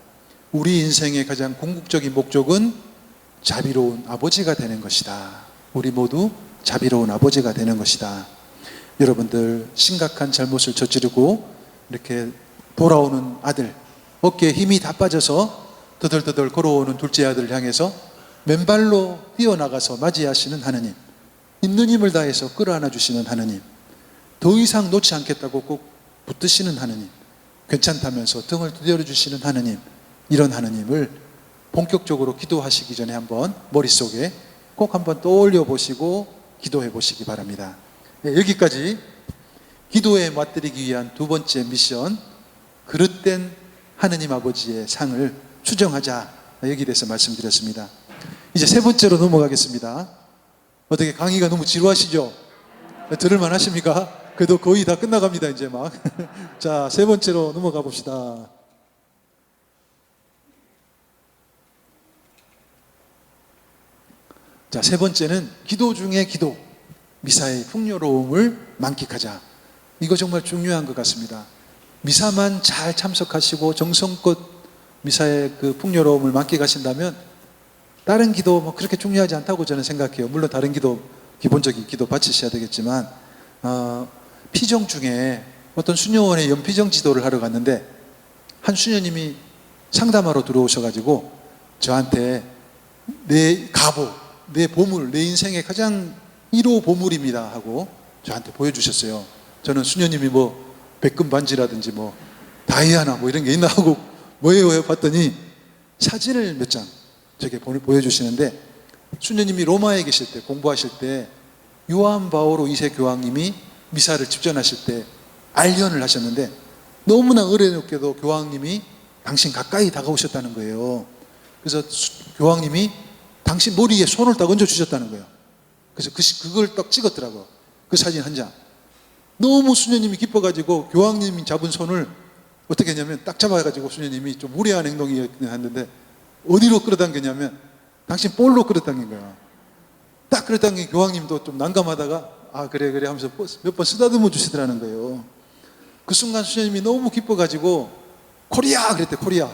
우리 인생의 가장 궁극적인 목적은 자비로운 아버지가 되는 것이다. 우리 모두 자비로운 아버지가 되는 것이다. 여러분들 심각한 잘못을 저지르고 이렇게 돌아오는 아들, 어깨에 힘이 다 빠져서 더덜더덜 걸어오는 둘째 아들을 향해서 맨발로 뛰어나가서 맞이하시는 하느님, 있는 힘을 다해서 끌어안아 주시는 하느님, 더 이상 놓지 않겠다고 꼭 붙드시는 하느님, 괜찮다면서 등을 두드려 주시는 하느님, 이런 하느님을 본격적으로 기도하시기 전에 한번 머릿속에 꼭 한번 떠올려 보시고 기도해 보시기 바랍니다. 네, 여기까지 기도에 맞들이기 위한 두 번째 미션, 그릇된 하느님 아버지의 상을 추정하자, 여기 대해서 말씀드렸습니다. 이제 세 번째로 넘어가겠습니다. 어떻게 강의가 너무 지루하시죠? 들을만 하십니까? 그래도 거의 다 끝나갑니다, 이제 막. 자, 세 번째로 넘어가 봅시다. 자, 세 번째는 기도 중에 기도, 미사의 풍요로움을 만끽하자. 이거 정말 중요한 것 같습니다. 미사만 잘 참석하시고 정성껏 미사의 그 풍요로움을 만끽하신다면 다른 기도 뭐 그렇게 중요하지 않다고 저는 생각해요. 물론 다른 기도, 기본적인 기도 바치셔야 되겠지만, 피정 중에 어떤 수녀원의 연피정 지도를 하러 갔는데 한 수녀님이 상담하러 들어오셔가지고 저한테 내 가보, 내 보물, 내 인생의 가장 1호 보물입니다 하고 저한테 보여주셨어요. 저는 수녀님이 뭐 백금 반지라든지 뭐 다이아나 뭐 이런 게 있나 하고 뭐예요 봤더니 사진을 몇 장 저게 보여주시는데, 수녀님이 로마에 계실 때, 공부하실 때 요한 바오로 2세 교황님이 미사를 집전하실 때 알련을 하셨는데 너무나 어렵게도 교황님이 당신 가까이 다가오셨다는 거예요. 그래서 교황님이 당신 머리에 손을 딱 얹어 주셨다는 거예요. 그래서 그걸 딱 찍었더라고요. 그 사진 한 장. 너무 수녀님이 기뻐가지고 교황님이 잡은 손을 어떻게 했냐면 딱 잡아가지고, 수녀님이 좀 무례한 행동이었는데 어디로 끌어당겼냐면 당신 볼로 끌어당긴 거야. 딱 끌어당긴 교황님도 좀 난감하다가 아 그래 하면서 몇 번 쓰다듬어 주시더라는 거예요. 그 순간 수녀님이 너무 기뻐가지고 코리아 그랬대. 코리아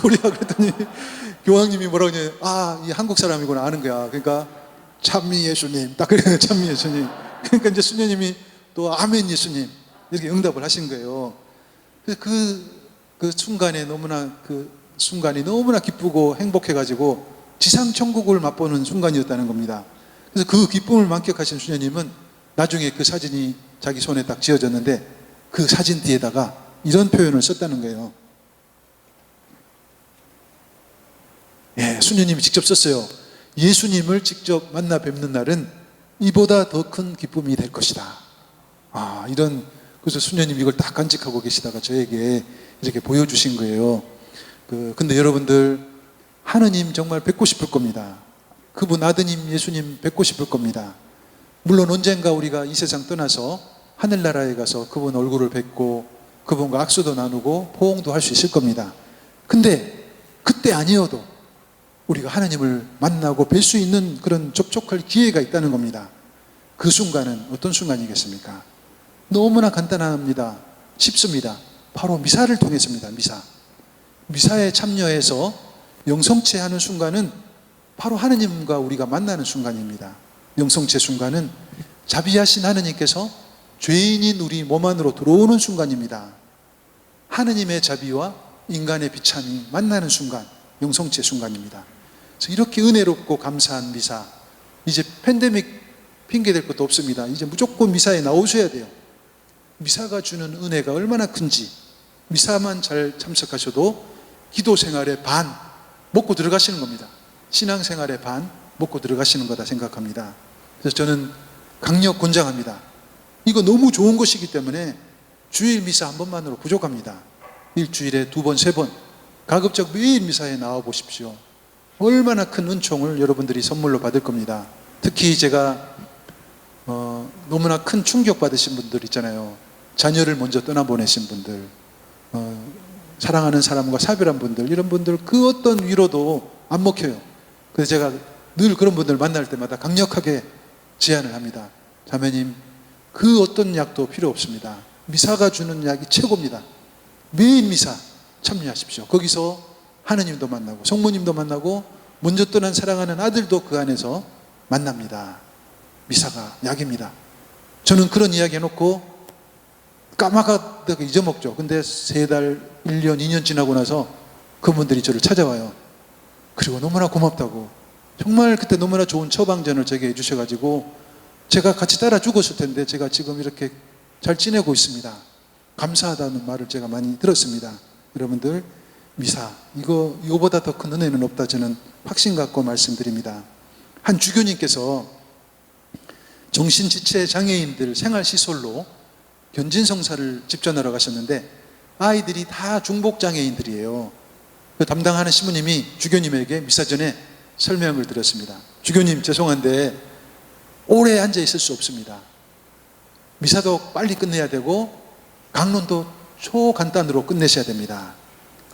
코리아 그랬더니 교황님이 뭐라고 하냐, 아 이 한국 사람이구나 아는 거야. 그러니까 찬미 예수님 딱 그래요. 찬미 예수님. 그러니까 이제 수녀님이 또 아멘 예수님 이렇게 응답을 하신 거예요. 그래서 그 순간에 순간이 너무나 기쁘고 행복해가지고 지상 천국을 맛보는 순간이었다는 겁니다. 그래서 그 기쁨을 만끽하신 수녀님은 나중에 그 사진이 자기 손에 딱 지어졌는데 그 사진 뒤에다가 이런 표현을 썼다는 거예요. 예, 수녀님이 직접 썼어요. 예수님을 직접 만나 뵙는 날은 이보다 더 큰 기쁨이 될 것이다. 그래서 수녀님이 이걸 딱 간직하고 계시다가 저에게 이렇게 보여주신 거예요. 근데 여러분들, 하느님 정말 뵙고 싶을 겁니다. 그분 아드님 예수님 뵙고 싶을 겁니다. 물론 언젠가 우리가 이 세상 떠나서 하늘나라에 가서 그분 얼굴을 뵙고 그분과 악수도 나누고 포옹도 할 수 있을 겁니다. 근데 그때 아니어도 우리가 하나님을 만나고 뵐 수 있는 그런 접촉할 기회가 있다는 겁니다. 그 순간은 어떤 순간이겠습니까? 너무나 간단합니다. 쉽습니다. 바로 미사를 통해서입니다. 미사에 참여해서 영성체 하는 순간은 바로 하느님과 우리가 만나는 순간입니다. 영성체 순간은 자비하신 하느님께서 죄인인 우리 몸 안으로 들어오는 순간입니다. 하느님의 자비와 인간의 비참이 만나는 순간, 영성체 순간입니다. 그래서 이렇게 은혜롭고 감사한 미사, 이제 팬데믹 핑계 댈 것도 없습니다. 이제 무조건 미사에 나오셔야 돼요. 미사가 주는 은혜가 얼마나 큰지, 미사만 잘 참석하셔도 기도 생활의 반 먹고 들어가시는 겁니다. 신앙 생활의 반 먹고 들어가시는 거다 생각합니다. 그래서 저는 강력 권장합니다. 이거 너무 좋은 것이기 때문에 주일 미사 한 번만으로 부족합니다. 일주일에 2번, 3번 가급적 매일 미사에 나와 보십시오. 얼마나 큰 은총을 여러분들이 선물로 받을 겁니다. 특히 제가 너무나 큰 충격 받으신 분들 있잖아요. 자녀를 먼저 떠나보내신 분들, 사랑하는 사람과 사별한 분들, 이런 분들 그 어떤 위로도 안 먹혀요. 그래서 제가 늘 그런 분들 만날 때마다 강력하게 제안을 합니다. 자매님, 그 어떤 약도 필요 없습니다. 미사가 주는 약이 최고입니다. 매일 미사 참여하십시오. 거기서 하느님도 만나고 성모님도 만나고 먼저 떠난 사랑하는 아들도 그 안에서 만납니다. 미사가 약입니다. 저는 그런 이야기 해놓고 까마득하게 잊어먹죠. 근데 3달, 1년, 2년 지나고 나서 그분들이 저를 찾아와요. 그리고 너무나 고맙다고, 정말 그때 너무나 좋은 처방전을 제게 해주셔가지고 제가 같이 따라 죽었을 텐데 제가 지금 이렇게 잘 지내고 있습니다. 감사하다는 말을 제가 많이 들었습니다. 여러분들, 미사, 이거보다 더 큰 은혜는 없다, 저는 확신 갖고 말씀드립니다. 한 주교님께서 정신지체 장애인들 생활시설로 견진성사를 집전하러 가셨는데 아이들이 다 중복장애인들이에요. 그 담당하는 신부님이 주교님에게 미사 전에 설명을 드렸습니다. 주교님, 죄송한데 오래 앉아 있을 수 없습니다. 미사도 빨리 끝내야 되고 강론도 초간단으로 끝내셔야 됩니다.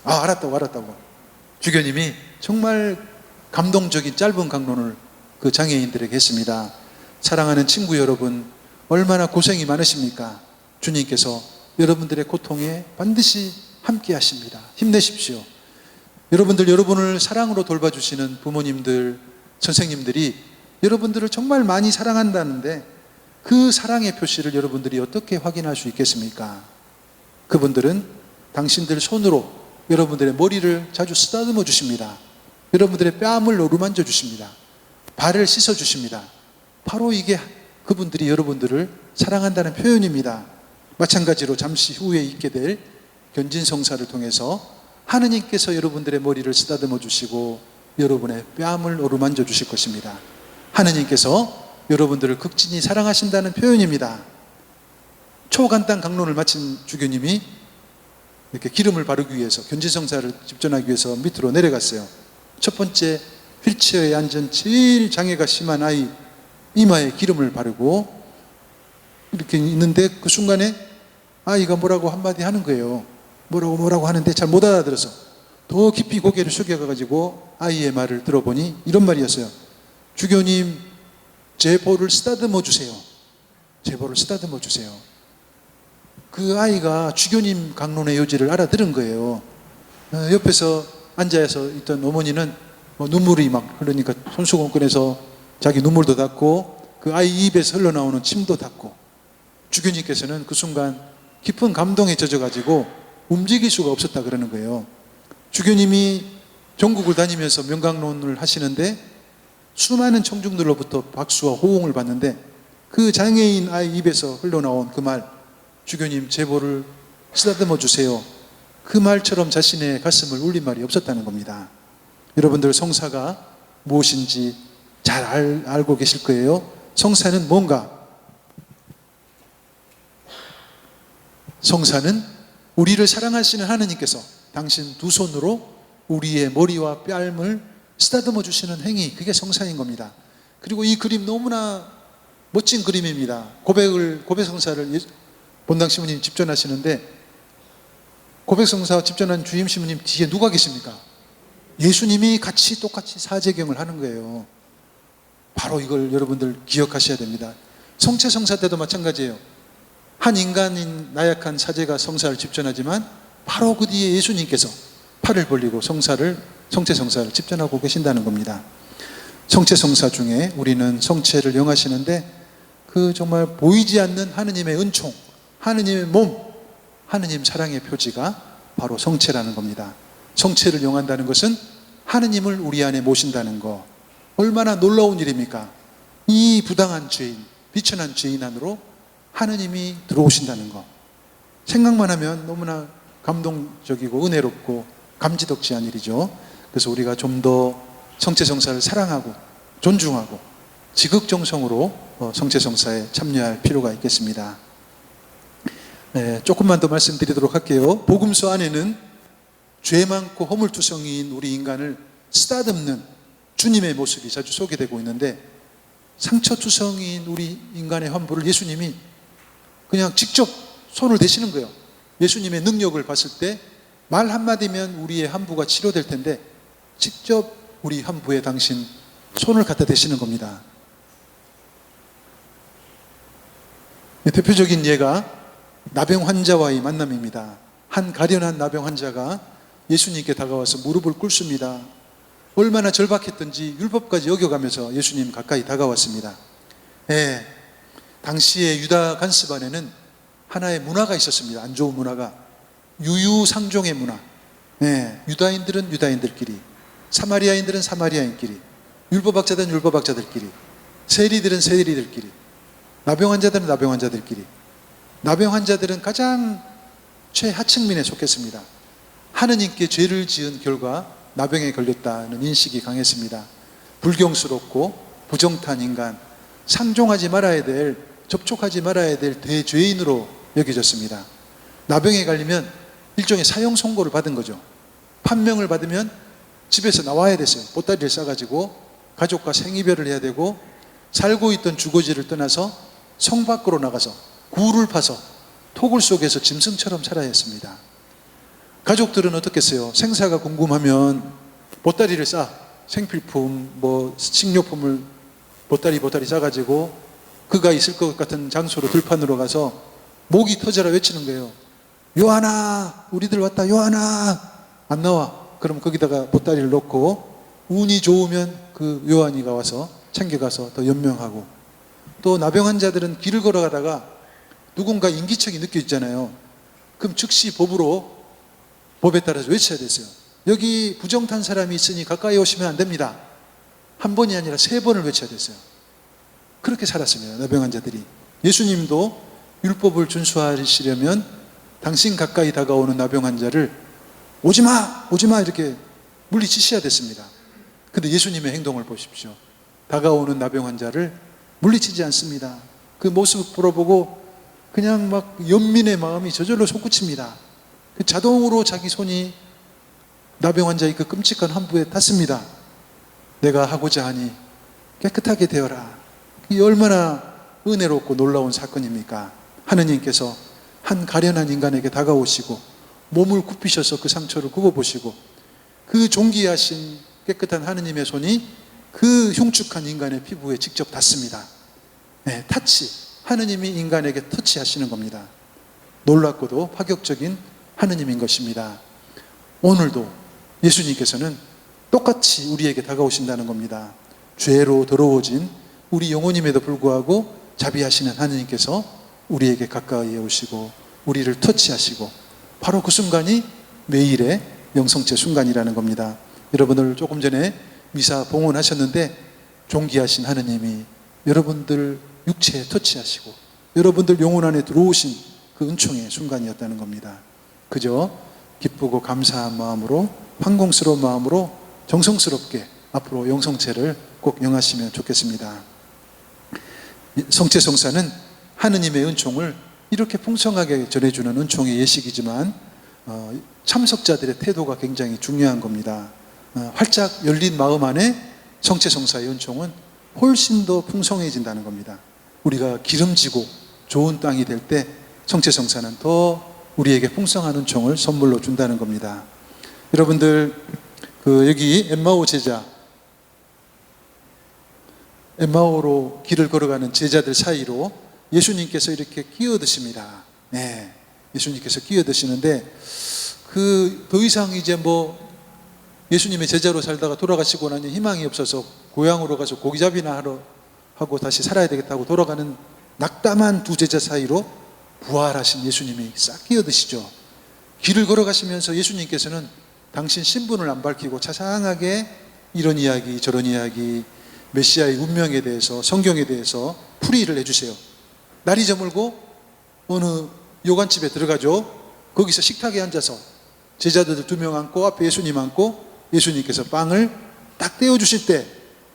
알았다고. 주교님이 정말 감동적인 짧은 강론을 그 장애인들에게 했습니다. 사랑하는 친구 여러분, 얼마나 고생이 많으십니까? 주님께서 여러분들의 고통에 반드시 함께 하십니다. 힘내십시오. 여러분을 사랑으로 돌봐주시는 부모님들, 선생님들이 여러분들을 정말 많이 사랑한다는데 그 사랑의 표시를 여러분들이 어떻게 확인할 수 있겠습니까? 그분들은 당신들 손으로 여러분들의 머리를 자주 쓰다듬어 주십니다. 여러분들의 뺨을 어루만져 주십니다. 발을 씻어 주십니다. 바로 이게 그분들이 여러분들을 사랑한다는 표현입니다. 마찬가지로 잠시 후에 있게 될 견진성사를 통해서 하느님께서 여러분들의 머리를 쓰다듬어 주시고 여러분의 뺨을 어루만져 주실 것입니다. 하느님께서 여러분들을 극진히 사랑하신다는 표현입니다. 초간단 강론을 마친 주교님이 이렇게 기름을 바르기 위해서, 견진성사를 집전하기 위해서 밑으로 내려갔어요. 첫 번째, 휠체어에 앉은 제일 장애가 심한 아이 이마에 기름을 바르고 이렇게 있는데 그 순간에 아이가 뭐라고 한마디 하는 거예요. 뭐라고 하는데 잘 못 알아들어서 더 깊이 고개를 숙여가지고 아이의 말을 들어보니 이런 말이었어요. 주교님, 제 볼을 쓰다듬어 주세요. 제 볼을 쓰다듬어 주세요. 그 아이가 주교님 강론의 요지를 알아들은 거예요. 옆에서 앉아서 있던 어머니는 눈물이 막 흐르니까 손수건 꺼내서 자기 눈물도 닦고 그 아이 입에서 흘러나오는 침도 닦고, 주교님께서는 그 순간 깊은 감동에 젖어가지고 움직일 수가 없었다 그러는 거예요. 주교님이 전국을 다니면서 명강론을 하시는데 수많은 청중들로부터 박수와 호응을 받는데 그 장애인 아이 입에서 흘러나온 그 말, 주교님 제 볼을 쓰다듬어 주세요, 그 말처럼 자신의 가슴을 울린 말이 없었다는 겁니다. 여러분들, 성사가 무엇인지 잘 알고 계실 거예요. 성사는 뭔가? 성사는 우리를 사랑하시는 하느님께서 당신 두 손으로 우리의 머리와 뺨을 쓰다듬어 주시는 행위, 그게 성사인 겁니다. 그리고 이 그림 너무나 멋진 그림입니다. 고백성사를 본당 신부님 집전하시는데 고백성사 집전한 주임 신부님 뒤에 누가 계십니까? 예수님이 똑같이 사제경을 하는 거예요. 바로 이걸 여러분들 기억하셔야 됩니다. 성체성사 때도 마찬가지예요. 한 인간인 나약한 사제가 성사를 집전하지만 바로 그 뒤에 예수님께서 팔을 벌리고 성체성사를 집전하고 계신다는 겁니다. 성체성사 중에 우리는 성체를 영하시는데 그 정말 보이지 않는 하느님의 은총, 하느님의 몸, 하느님 사랑의 표지가 바로 성체라는 겁니다. 성체를 영한다는 것은 하느님을 우리 안에 모신다는 거, 얼마나 놀라운 일입니까? 이 부당한 죄인, 비천한 죄인 안으로 하느님이 들어오신다는 거, 생각만 하면 너무나 감동적이고 은혜롭고 감지덕지한 일이죠. 그래서 우리가 좀 더 성체성사를 사랑하고 존중하고 지극정성으로 성체성사에 참여할 필요가 있겠습니다. 네, 조금만 더 말씀드리도록 할게요. 복음서 안에는 죄 많고 허물투성이인 우리 인간을 쓰다듬는 주님의 모습이 자주 소개되고 있는데, 상처투성이인 우리 인간의 환부를 예수님이 그냥 직접 손을 대시는 거예요. 예수님의 능력을 봤을 때 말 한마디면 우리의 환부가 치료될 텐데 직접 우리 환부에 당신 손을 갖다 대시는 겁니다. 대표적인 예가 나병 환자와의 만남입니다. 한 가련한 나병 환자가 예수님께 다가와서 무릎을 꿇습니다. 얼마나 절박했던지 율법까지 어겨가면서 예수님 가까이 다가왔습니다. 당시의 유다 간습안에는 하나의 문화가 있었습니다. 안 좋은 문화가. 유유상종의 문화. 유다인들은 유다인들끼리, 사마리아인들은 사마리아인끼리, 율법학자들은 율법학자들끼리, 세리들은 세리들끼리, 나병 환자들은 나병 환자들끼리. 나병 환자들은 가장 최하층민에 속했습니다. 하느님께 죄를 지은 결과 나병에 걸렸다는 인식이 강했습니다. 불경스럽고 부정탄 인간, 상종하지 말아야 될, 접촉하지 말아야 될 대죄인으로 여겨졌습니다. 나병에 걸리면 일종의 사형 선고를 받은 거죠. 판명을 받으면 집에서 나와야 됐어요. 보따리를 싸가지고 가족과 생이별을 해야 되고, 살고 있던 주거지를 떠나서 성 밖으로 나가서 굴을 파서 토굴 속에서 짐승처럼 살아야 했습니다. 가족들은 어떻겠어요? 생사가 궁금하면 보따리를 싸, 생필품, 식료품을 보따리 싸가지고 그가 있을 것 같은 장소로 들판으로 가서 목이 터져라 외치는 거예요. 요한아, 우리들 왔다. 요한아, 안 나와. 그럼 거기다가 보따리를 놓고 운이 좋으면 그 요한이가 와서 챙겨가서 더 연명하고, 또 나병 환자들은 길을 걸어가다가 누군가 인기척이 느껴지잖아요. 그럼 즉시 법에 따라서 외쳐야 됐어요. 여기 부정탄 사람이 있으니 가까이 오시면 안 됩니다. 한 번이 아니라 3번을 외쳐야 됐어요. 그렇게 살았습니다. 나병 환자들이. 예수님도 율법을 준수하시려면 당신 가까이 다가오는 나병 환자를 오지마 이렇게 물리치셔야 됐습니다. 근데 예수님의 행동을 보십시오. 다가오는 나병 환자를 물리치지 않습니다. 그 모습 보고 그냥 막 연민의 마음이 저절로 솟구칩니다. 자동으로 자기 손이 나병 환자의 그 끔찍한 환부에 닿습니다. 내가 하고자 하니 깨끗하게 되어라. 이 얼마나 은혜롭고 놀라운 사건입니까? 하느님께서 한 가련한 인간에게 다가오시고 몸을 굽히셔서 그 상처를 굽어보시고, 그 존귀하신 깨끗한 하느님의 손이 그 흉측한 인간의 피부에 직접 닿습니다. 터치. 하느님이 인간에게 터치하시는 겁니다. 놀랍고도 파격적인 하느님인 것입니다. 오늘도 예수님께서는 똑같이 우리에게 다가오신다는 겁니다. 죄로 더러워진 우리 영혼임에도 불구하고 자비하시는 하느님께서 우리에게 가까이 오시고 우리를 터치하시고, 바로 그 순간이 매일의 영성체 순간이라는 겁니다. 여러분들 조금 전에 미사 봉헌하셨는데 존귀하신 하느님이 여러분들 육체에 터치하시고 여러분들 영혼 안에 들어오신 그 은총의 순간이었다는 겁니다. 그저 기쁘고 감사한 마음으로, 황공스러운 마음으로 정성스럽게 앞으로 영성체를 꼭 영하시면 좋겠습니다. 성체성사는 하느님의 은총을 이렇게 풍성하게 전해주는 은총의 예식이지만 참석자들의 태도가 굉장히 중요한 겁니다. 활짝 열린 마음 안에 성체성사의 은총은 훨씬 더 풍성해진다는 겁니다. 우리가 기름지고 좋은 땅이 될 때 성체성사는 더 우리에게 풍성한 은총을 선물로 준다는 겁니다. 여러분들 여기 엠마오 제자, 엠마오로 길을 걸어가는 제자들 사이로 예수님께서 이렇게 끼어드십니다. 예수님께서 끼어드시는데 더 이상 이제 예수님의 제자로 살다가 돌아가시고 나니 희망이 없어서 고향으로 가서 고기잡이나 하러 하고 다시 살아야 되겠다고 돌아가는 낙담한 두 제자 사이로 부활하신 예수님이 싹 끼어드시죠. 길을 걸어가시면서 예수님께서는 당신 신분을 안 밝히고 자상하게 이런 이야기 저런 이야기, 메시아의 운명에 대해서, 성경에 대해서 풀이를 해주세요. 날이 저물고 어느 요관집에 들어가죠. 거기서 식탁에 앉아서 제자들 2명 앉고 앞에 예수님 앉고 예수님께서 빵을 딱 떼어주실 때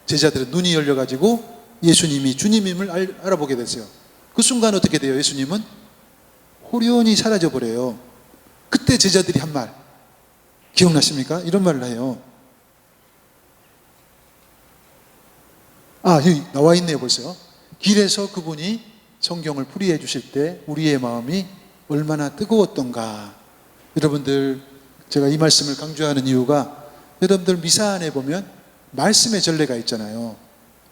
제자들은 눈이 열려가지고 예수님이 주님임을 알아보게 됐어요. 그 순간 어떻게 돼요? 예수님은 호련히 사라져버려요. 그때 제자들이 한 말 기억나십니까? 이런 말을 해요. 여기 나와 있네요. 벌써. 길에서 그분이 성경을 풀이해 주실 때 우리의 마음이 얼마나 뜨거웠던가. 여러분들 제가 이 말씀을 강조하는 이유가 여러분들 미사 안에 보면 말씀의 전례가 있잖아요.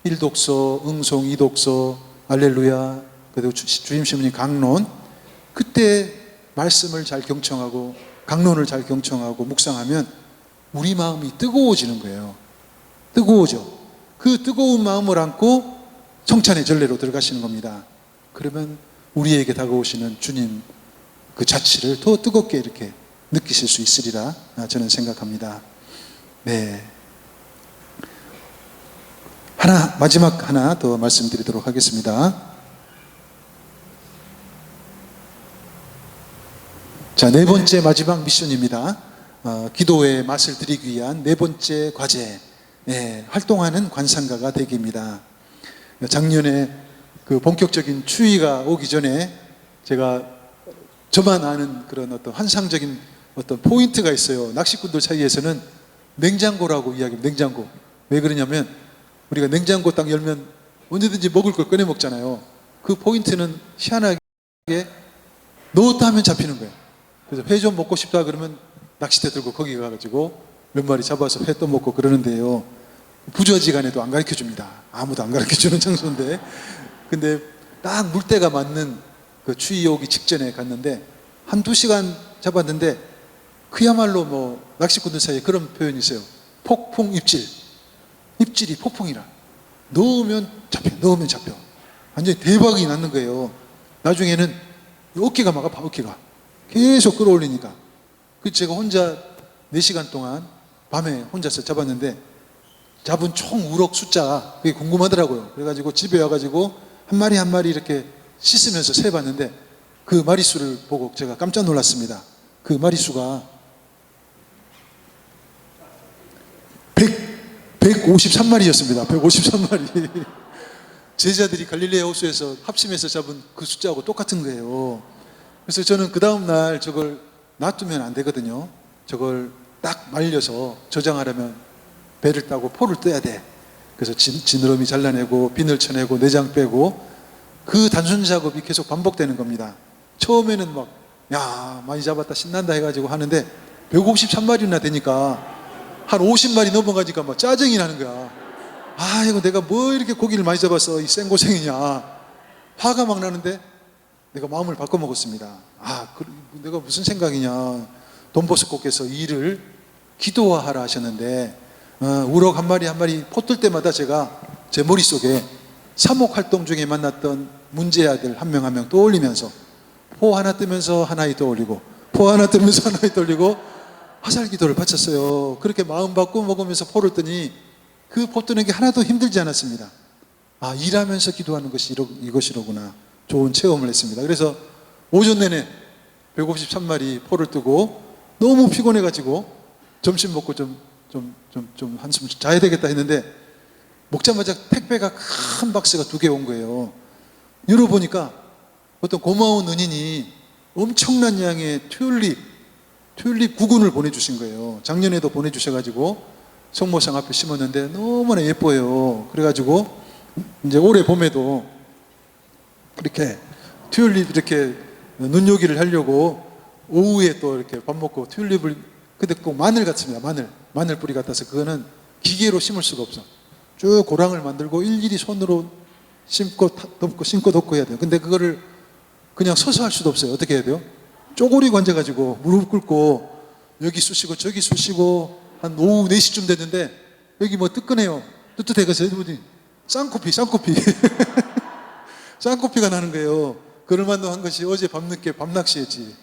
일독서, 응송, 이독서, 알렐루야, 그리고 주임 신부님 강론. 그때 말씀을 잘 경청하고 강론을 잘 경청하고 묵상하면 우리 마음이 뜨거워지는 거예요. 뜨거워져. 그 뜨거운 마음을 안고 성찬의 전례로 들어가시는 겁니다. 그러면 우리에게 다가오시는 주님 그 자취를 더 뜨겁게 이렇게 느끼실 수 있으리라 저는 생각합니다. 네. 마지막 하나 더 말씀드리도록 하겠습니다. 자, 네 번째 마지막 미션입니다. 기도의 맛을 드리기 위한 네 번째 과제. 네, 활동하는 관상가가 되기입니다. 작년에 그 본격적인 추위가 오기 전에 제가 저만 아는 그런 어떤 환상적인 어떤 포인트가 있어요. 낚시꾼들 사이에서는 냉장고라고 이야기합니다. 냉장고. 왜 그러냐면 우리가 냉장고 딱 열면 언제든지 먹을 걸 꺼내 먹잖아요. 그 포인트는 희한하게 넣었다 하면 잡히는 거예요. 그래서 회 좀 먹고 싶다 그러면 낚싯대 들고 거기 가가지고 몇 마리 잡아서 회 또 먹고 그러는데요. 부좌지간에도 안 가르쳐 줍니다. 아무도 안 가르쳐 주는 장소인데. 근데 딱 물때가 맞는 그 추위 오기 직전에 갔는데 한두 시간 잡았는데 그야말로 뭐 낚시꾼들 사이에 그런 표현이 있어요. 폭풍 입질. 입질이 폭풍이라. 넣으면 잡혀. 넣으면 잡혀. 완전히 대박이 났는 거예요. 나중에는 어깨가 막 아파. 어깨가. 계속 끌어올리니까. 그래서 제가 혼자 4시간 동안 밤에 혼자서 잡았는데 잡은 총 우럭 숫자 그게 궁금하더라고요. 그래가지고 집에 와가지고 한 마리 한 마리 이렇게 씻으면서 세봤는데 그 마리수를 보고 제가 깜짝 놀랐습니다. 그 마리수가 153마리였습니다. 153마리. 제자들이 갈릴레아 호수에서 합심해서 잡은 그 숫자하고 똑같은 거예요. 그래서 저는 그 다음날 저걸 놔두면 안 되거든요. 저걸 딱 말려서 저장하려면 배를 따고 포를 떠야 돼. 그래서 지느러미 잘라내고 비늘 쳐내고 내장 빼고 그 단순 작업이 계속 반복되는 겁니다. 처음에는 막 야 많이 잡았다 신난다 해가지고 하는데 153마리나 되니까 한 50마리 넘어가니까 막 짜증이 나는 거야. 아 이거 내가 뭐 이렇게 고기를 많이 잡았어 이 생고생이냐. 화가 막 나는데 내가 마음을 바꿔 먹었습니다. 내가 무슨 생각이냐. 돈보스코께서 일을 기도화하라 하셨는데 우럭 한 마리 한 마리 포 뜰 때마다 제가 제 머릿속에 사목 활동 중에 만났던 문제아들 한 명 한 명 떠올리면서 포 하나 뜨면서 하나이 떠올리고 포 하나 뜨면서 하나이 떠올리고 화살 기도를 바쳤어요. 그렇게 마음 바꿔 먹으면서 포를 뜨니 그 포 뜨는 게 하나도 힘들지 않았습니다. 일하면서 기도하는 것이 이것이로구나. 좋은 체험을 했습니다. 그래서 오전 내내 153마리 포를 뜨고 너무 피곤해가지고 점심 먹고 좀 한숨 자야 되겠다 했는데 먹자마자 택배가 큰 박스가 2개 온 거예요. 열어보니까 어떤 고마운 은인이 엄청난 양의 튤립 9군을 보내주신 거예요. 작년에도 보내주셔가지고 성모상 앞에 심었는데 너무나 예뻐요. 그래가지고 이제 올해 봄에도 이렇게 튤립 이렇게 눈요기를 하려고 오후에 또 이렇게 밥 먹고 튤립을 근데 꼭 마늘 같습니다. 마늘 뿌리 같아서 그거는 기계로 심을 수가 없어. 쭉 고랑을 만들고 일일이 손으로 심고 덮고 해야 돼요. 근데 그거를 그냥 서서 할 수도 없어요. 어떻게 해야 돼요? 쪼고리고 앉아가지고 무릎 꿇고 여기 쑤시고 저기 쑤시고 한 오후 4시쯤 됐는데 여기 뭐 뜨끈해요. 뜨뜻해가지고 쌍코피 쌍코피가 나는 거예요. 그럴만도 한 것이 어제 밤늦게 밤낚시했지.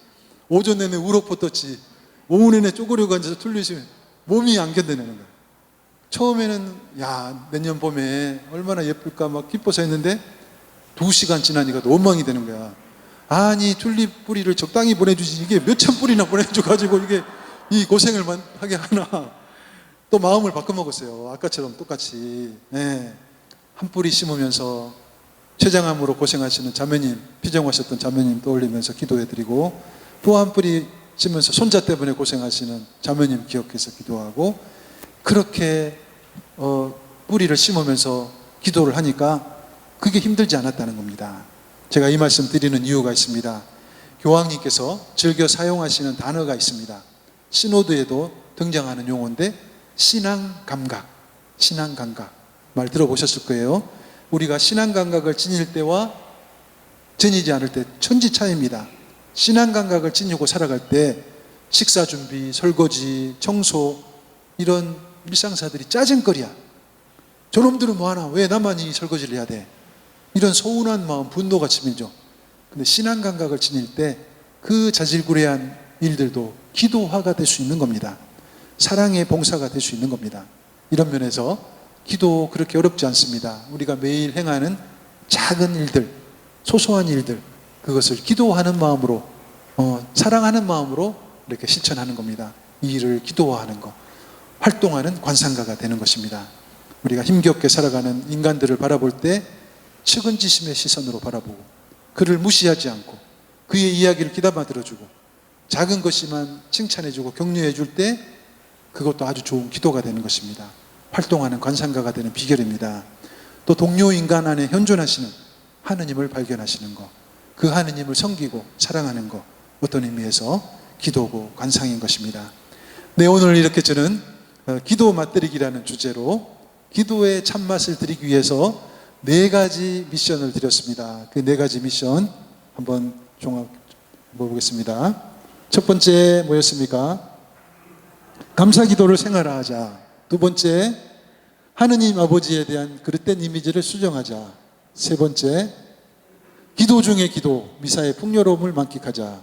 오전 내내 우럭포 떴지. 오후 내내 쪼그리고 앉아서 툴리시면 몸이 안 견뎌내는 거예요. 처음에는 내년 봄에 얼마나 예쁠까 막 기뻐서 했는데 2시간 지나니까 원망이 되는 거야. 아니 튤립 뿌리를 적당히 보내주지 이게 몇천 뿌리나 보내줘가지고 이게 이 고생을 하게 하나. 또 마음을 바꿔먹었어요. 아까처럼 똑같이 한 뿌리 심으면서 췌장암으로 고생하시는 자매님, 피정하셨던 자매님 떠올리면서 기도해드리고 또 한 뿌리 심으면서 손자 때문에 고생하시는 자매님 기억해서 기도하고 그렇게 뿌리를 심으면서 기도를 하니까 그게 힘들지 않았다는 겁니다. 제가 이 말씀 드리는 이유가 있습니다. 교황님께서 즐겨 사용하시는 단어가 있습니다. 시노드에도 등장하는 용어인데 신앙감각 말 들어보셨을 거예요. 우리가 신앙감각을 지닐 때와 지니지 않을 때 천지 차이입니다. 신앙감각을 지니고 살아갈 때 식사 준비, 설거지, 청소 이런 일상사들이 짜증거리야. 저놈들은 뭐하나? 왜 나만 이 설거지를 해야 돼? 이런 서운한 마음, 분노가 치밀죠. 근데 신앙감각을 지닐 때 그 자질구레한 일들도 기도화가 될 수 있는 겁니다. 사랑의 봉사가 될 수 있는 겁니다. 이런 면에서 기도 그렇게 어렵지 않습니다. 우리가 매일 행하는 작은 일들, 소소한 일들, 그것을 기도하는 마음으로, 사랑하는 마음으로 이렇게 실천하는 겁니다. 이 일을 기도화하는 것, 활동하는 관상가가 되는 것입니다. 우리가 힘겹게 살아가는 인간들을 바라볼 때 측은지심의 시선으로 바라보고 그를 무시하지 않고 그의 이야기를 귀담아 들어주고 작은 것이만 칭찬해주고 격려해줄 때 그것도 아주 좋은 기도가 되는 것입니다. 활동하는 관상가가 되는 비결입니다. 또 동료 인간 안에 현존하시는 하느님을 발견하시는 것, 그 하느님을 섬기고 사랑하는 것, 어떤 의미에서 기도고 관상인 것입니다. 네, 오늘 이렇게 저는 기도 맛들이기라는 주제로 기도의 참맛을 드리기 위해서 4가지 미션을 드렸습니다. 그 4가지 미션 한번 종합 보겠습니다. 첫 번째 뭐였습니까? 감사 기도를 생활화하자. 두 번째, 하느님 아버지에 대한 그릇된 이미지를 수정하자. 세 번째, 기도 중의 기도, 미사의 풍요로움을 만끽하자.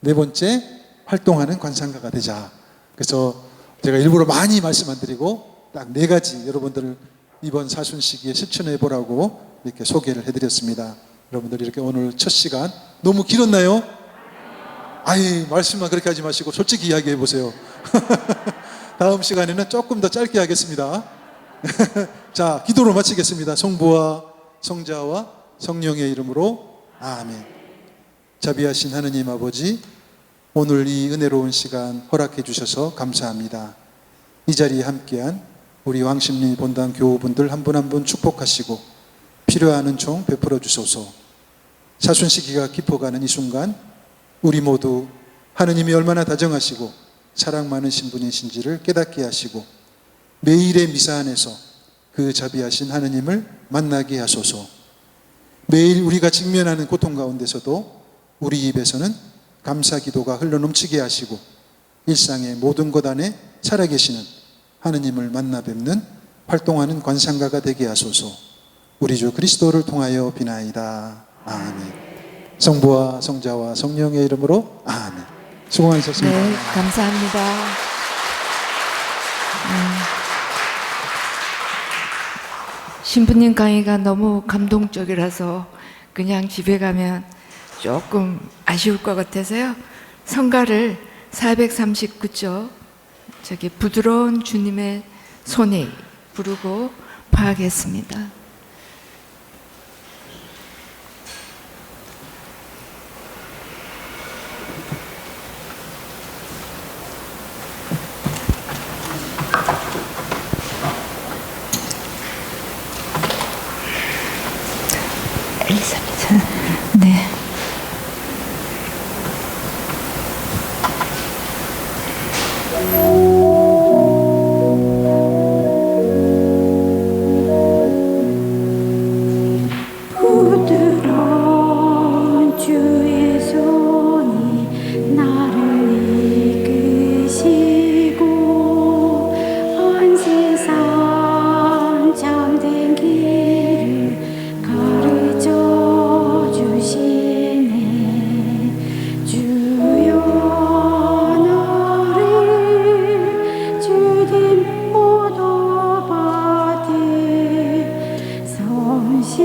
네 번째, 활동하는 관상가가 되자. 그래서 제가 일부러 많이 말씀 안 드리고 딱 4가지 여러분들을 이번 사순 시기에 실천해 보라고 이렇게 소개를 해드렸습니다. 여러분들 이렇게 오늘 첫 시간 너무 길었나요? 아이, 말씀만 그렇게 하지 마시고 솔직히 이야기해 보세요. 다음 시간에는 조금 더 짧게 하겠습니다. 자, 기도로 마치겠습니다. 성부와 성자와 성령의 이름으로 아멘. 자비하신 하느님 아버지, 오늘 이 은혜로운 시간 허락해 주셔서 감사합니다. 이 자리에 함께한 우리 왕십리 본당 교우분들 한 분 한 분 축복하시고 필요한 은총 베풀어 주소서. 사순 시기가 깊어가는 이 순간 우리 모두 하느님이 얼마나 다정하시고 사랑 많으신 분이신지를 깨닫게 하시고 매일의 미사 안에서 그 자비하신 하느님을 만나게 하소서. 매일 우리가 직면하는 고통 가운데서도 우리 입에서는 감사 기도가 흘러넘치게 하시고 일상의 모든 것 안에 살아계시는 하느님을 만나 뵙는 활동하는 관상가가 되게 하소서. 우리 주 그리스도를 통하여 비나이다. 아멘. 성부와 성자와 성령의 이름으로 아멘. 수고 많으셨습니다. 네, 감사합니다. 신부님 강의가 너무 감동적이라서 그냥 집에 가면 조금 아쉬울 것 같아서요. 성가를 439조 저기 부드러운 주님의 손에 부르고 파하겠습니다. 엘리사베트. 네. 부드러운 주의 손이 나를 이끄시고 온 세상 참된 길을 가르쳐 주시네. 주여 너를 주님 모두 받을 성실함도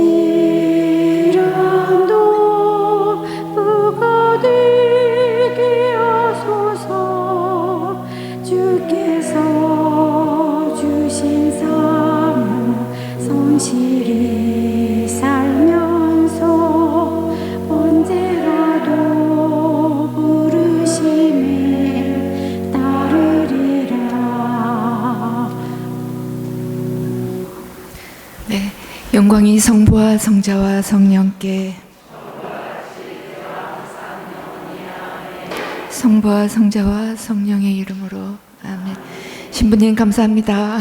부가 되게 하소서. 주께서 주신 사명 성실히 살면서 언제라도 부르심에 따르리라. 네, 영광이 성부와 성자와 성령께 성부와 성자와 성령의 이름으로 아멘. 신부님 감사합니다.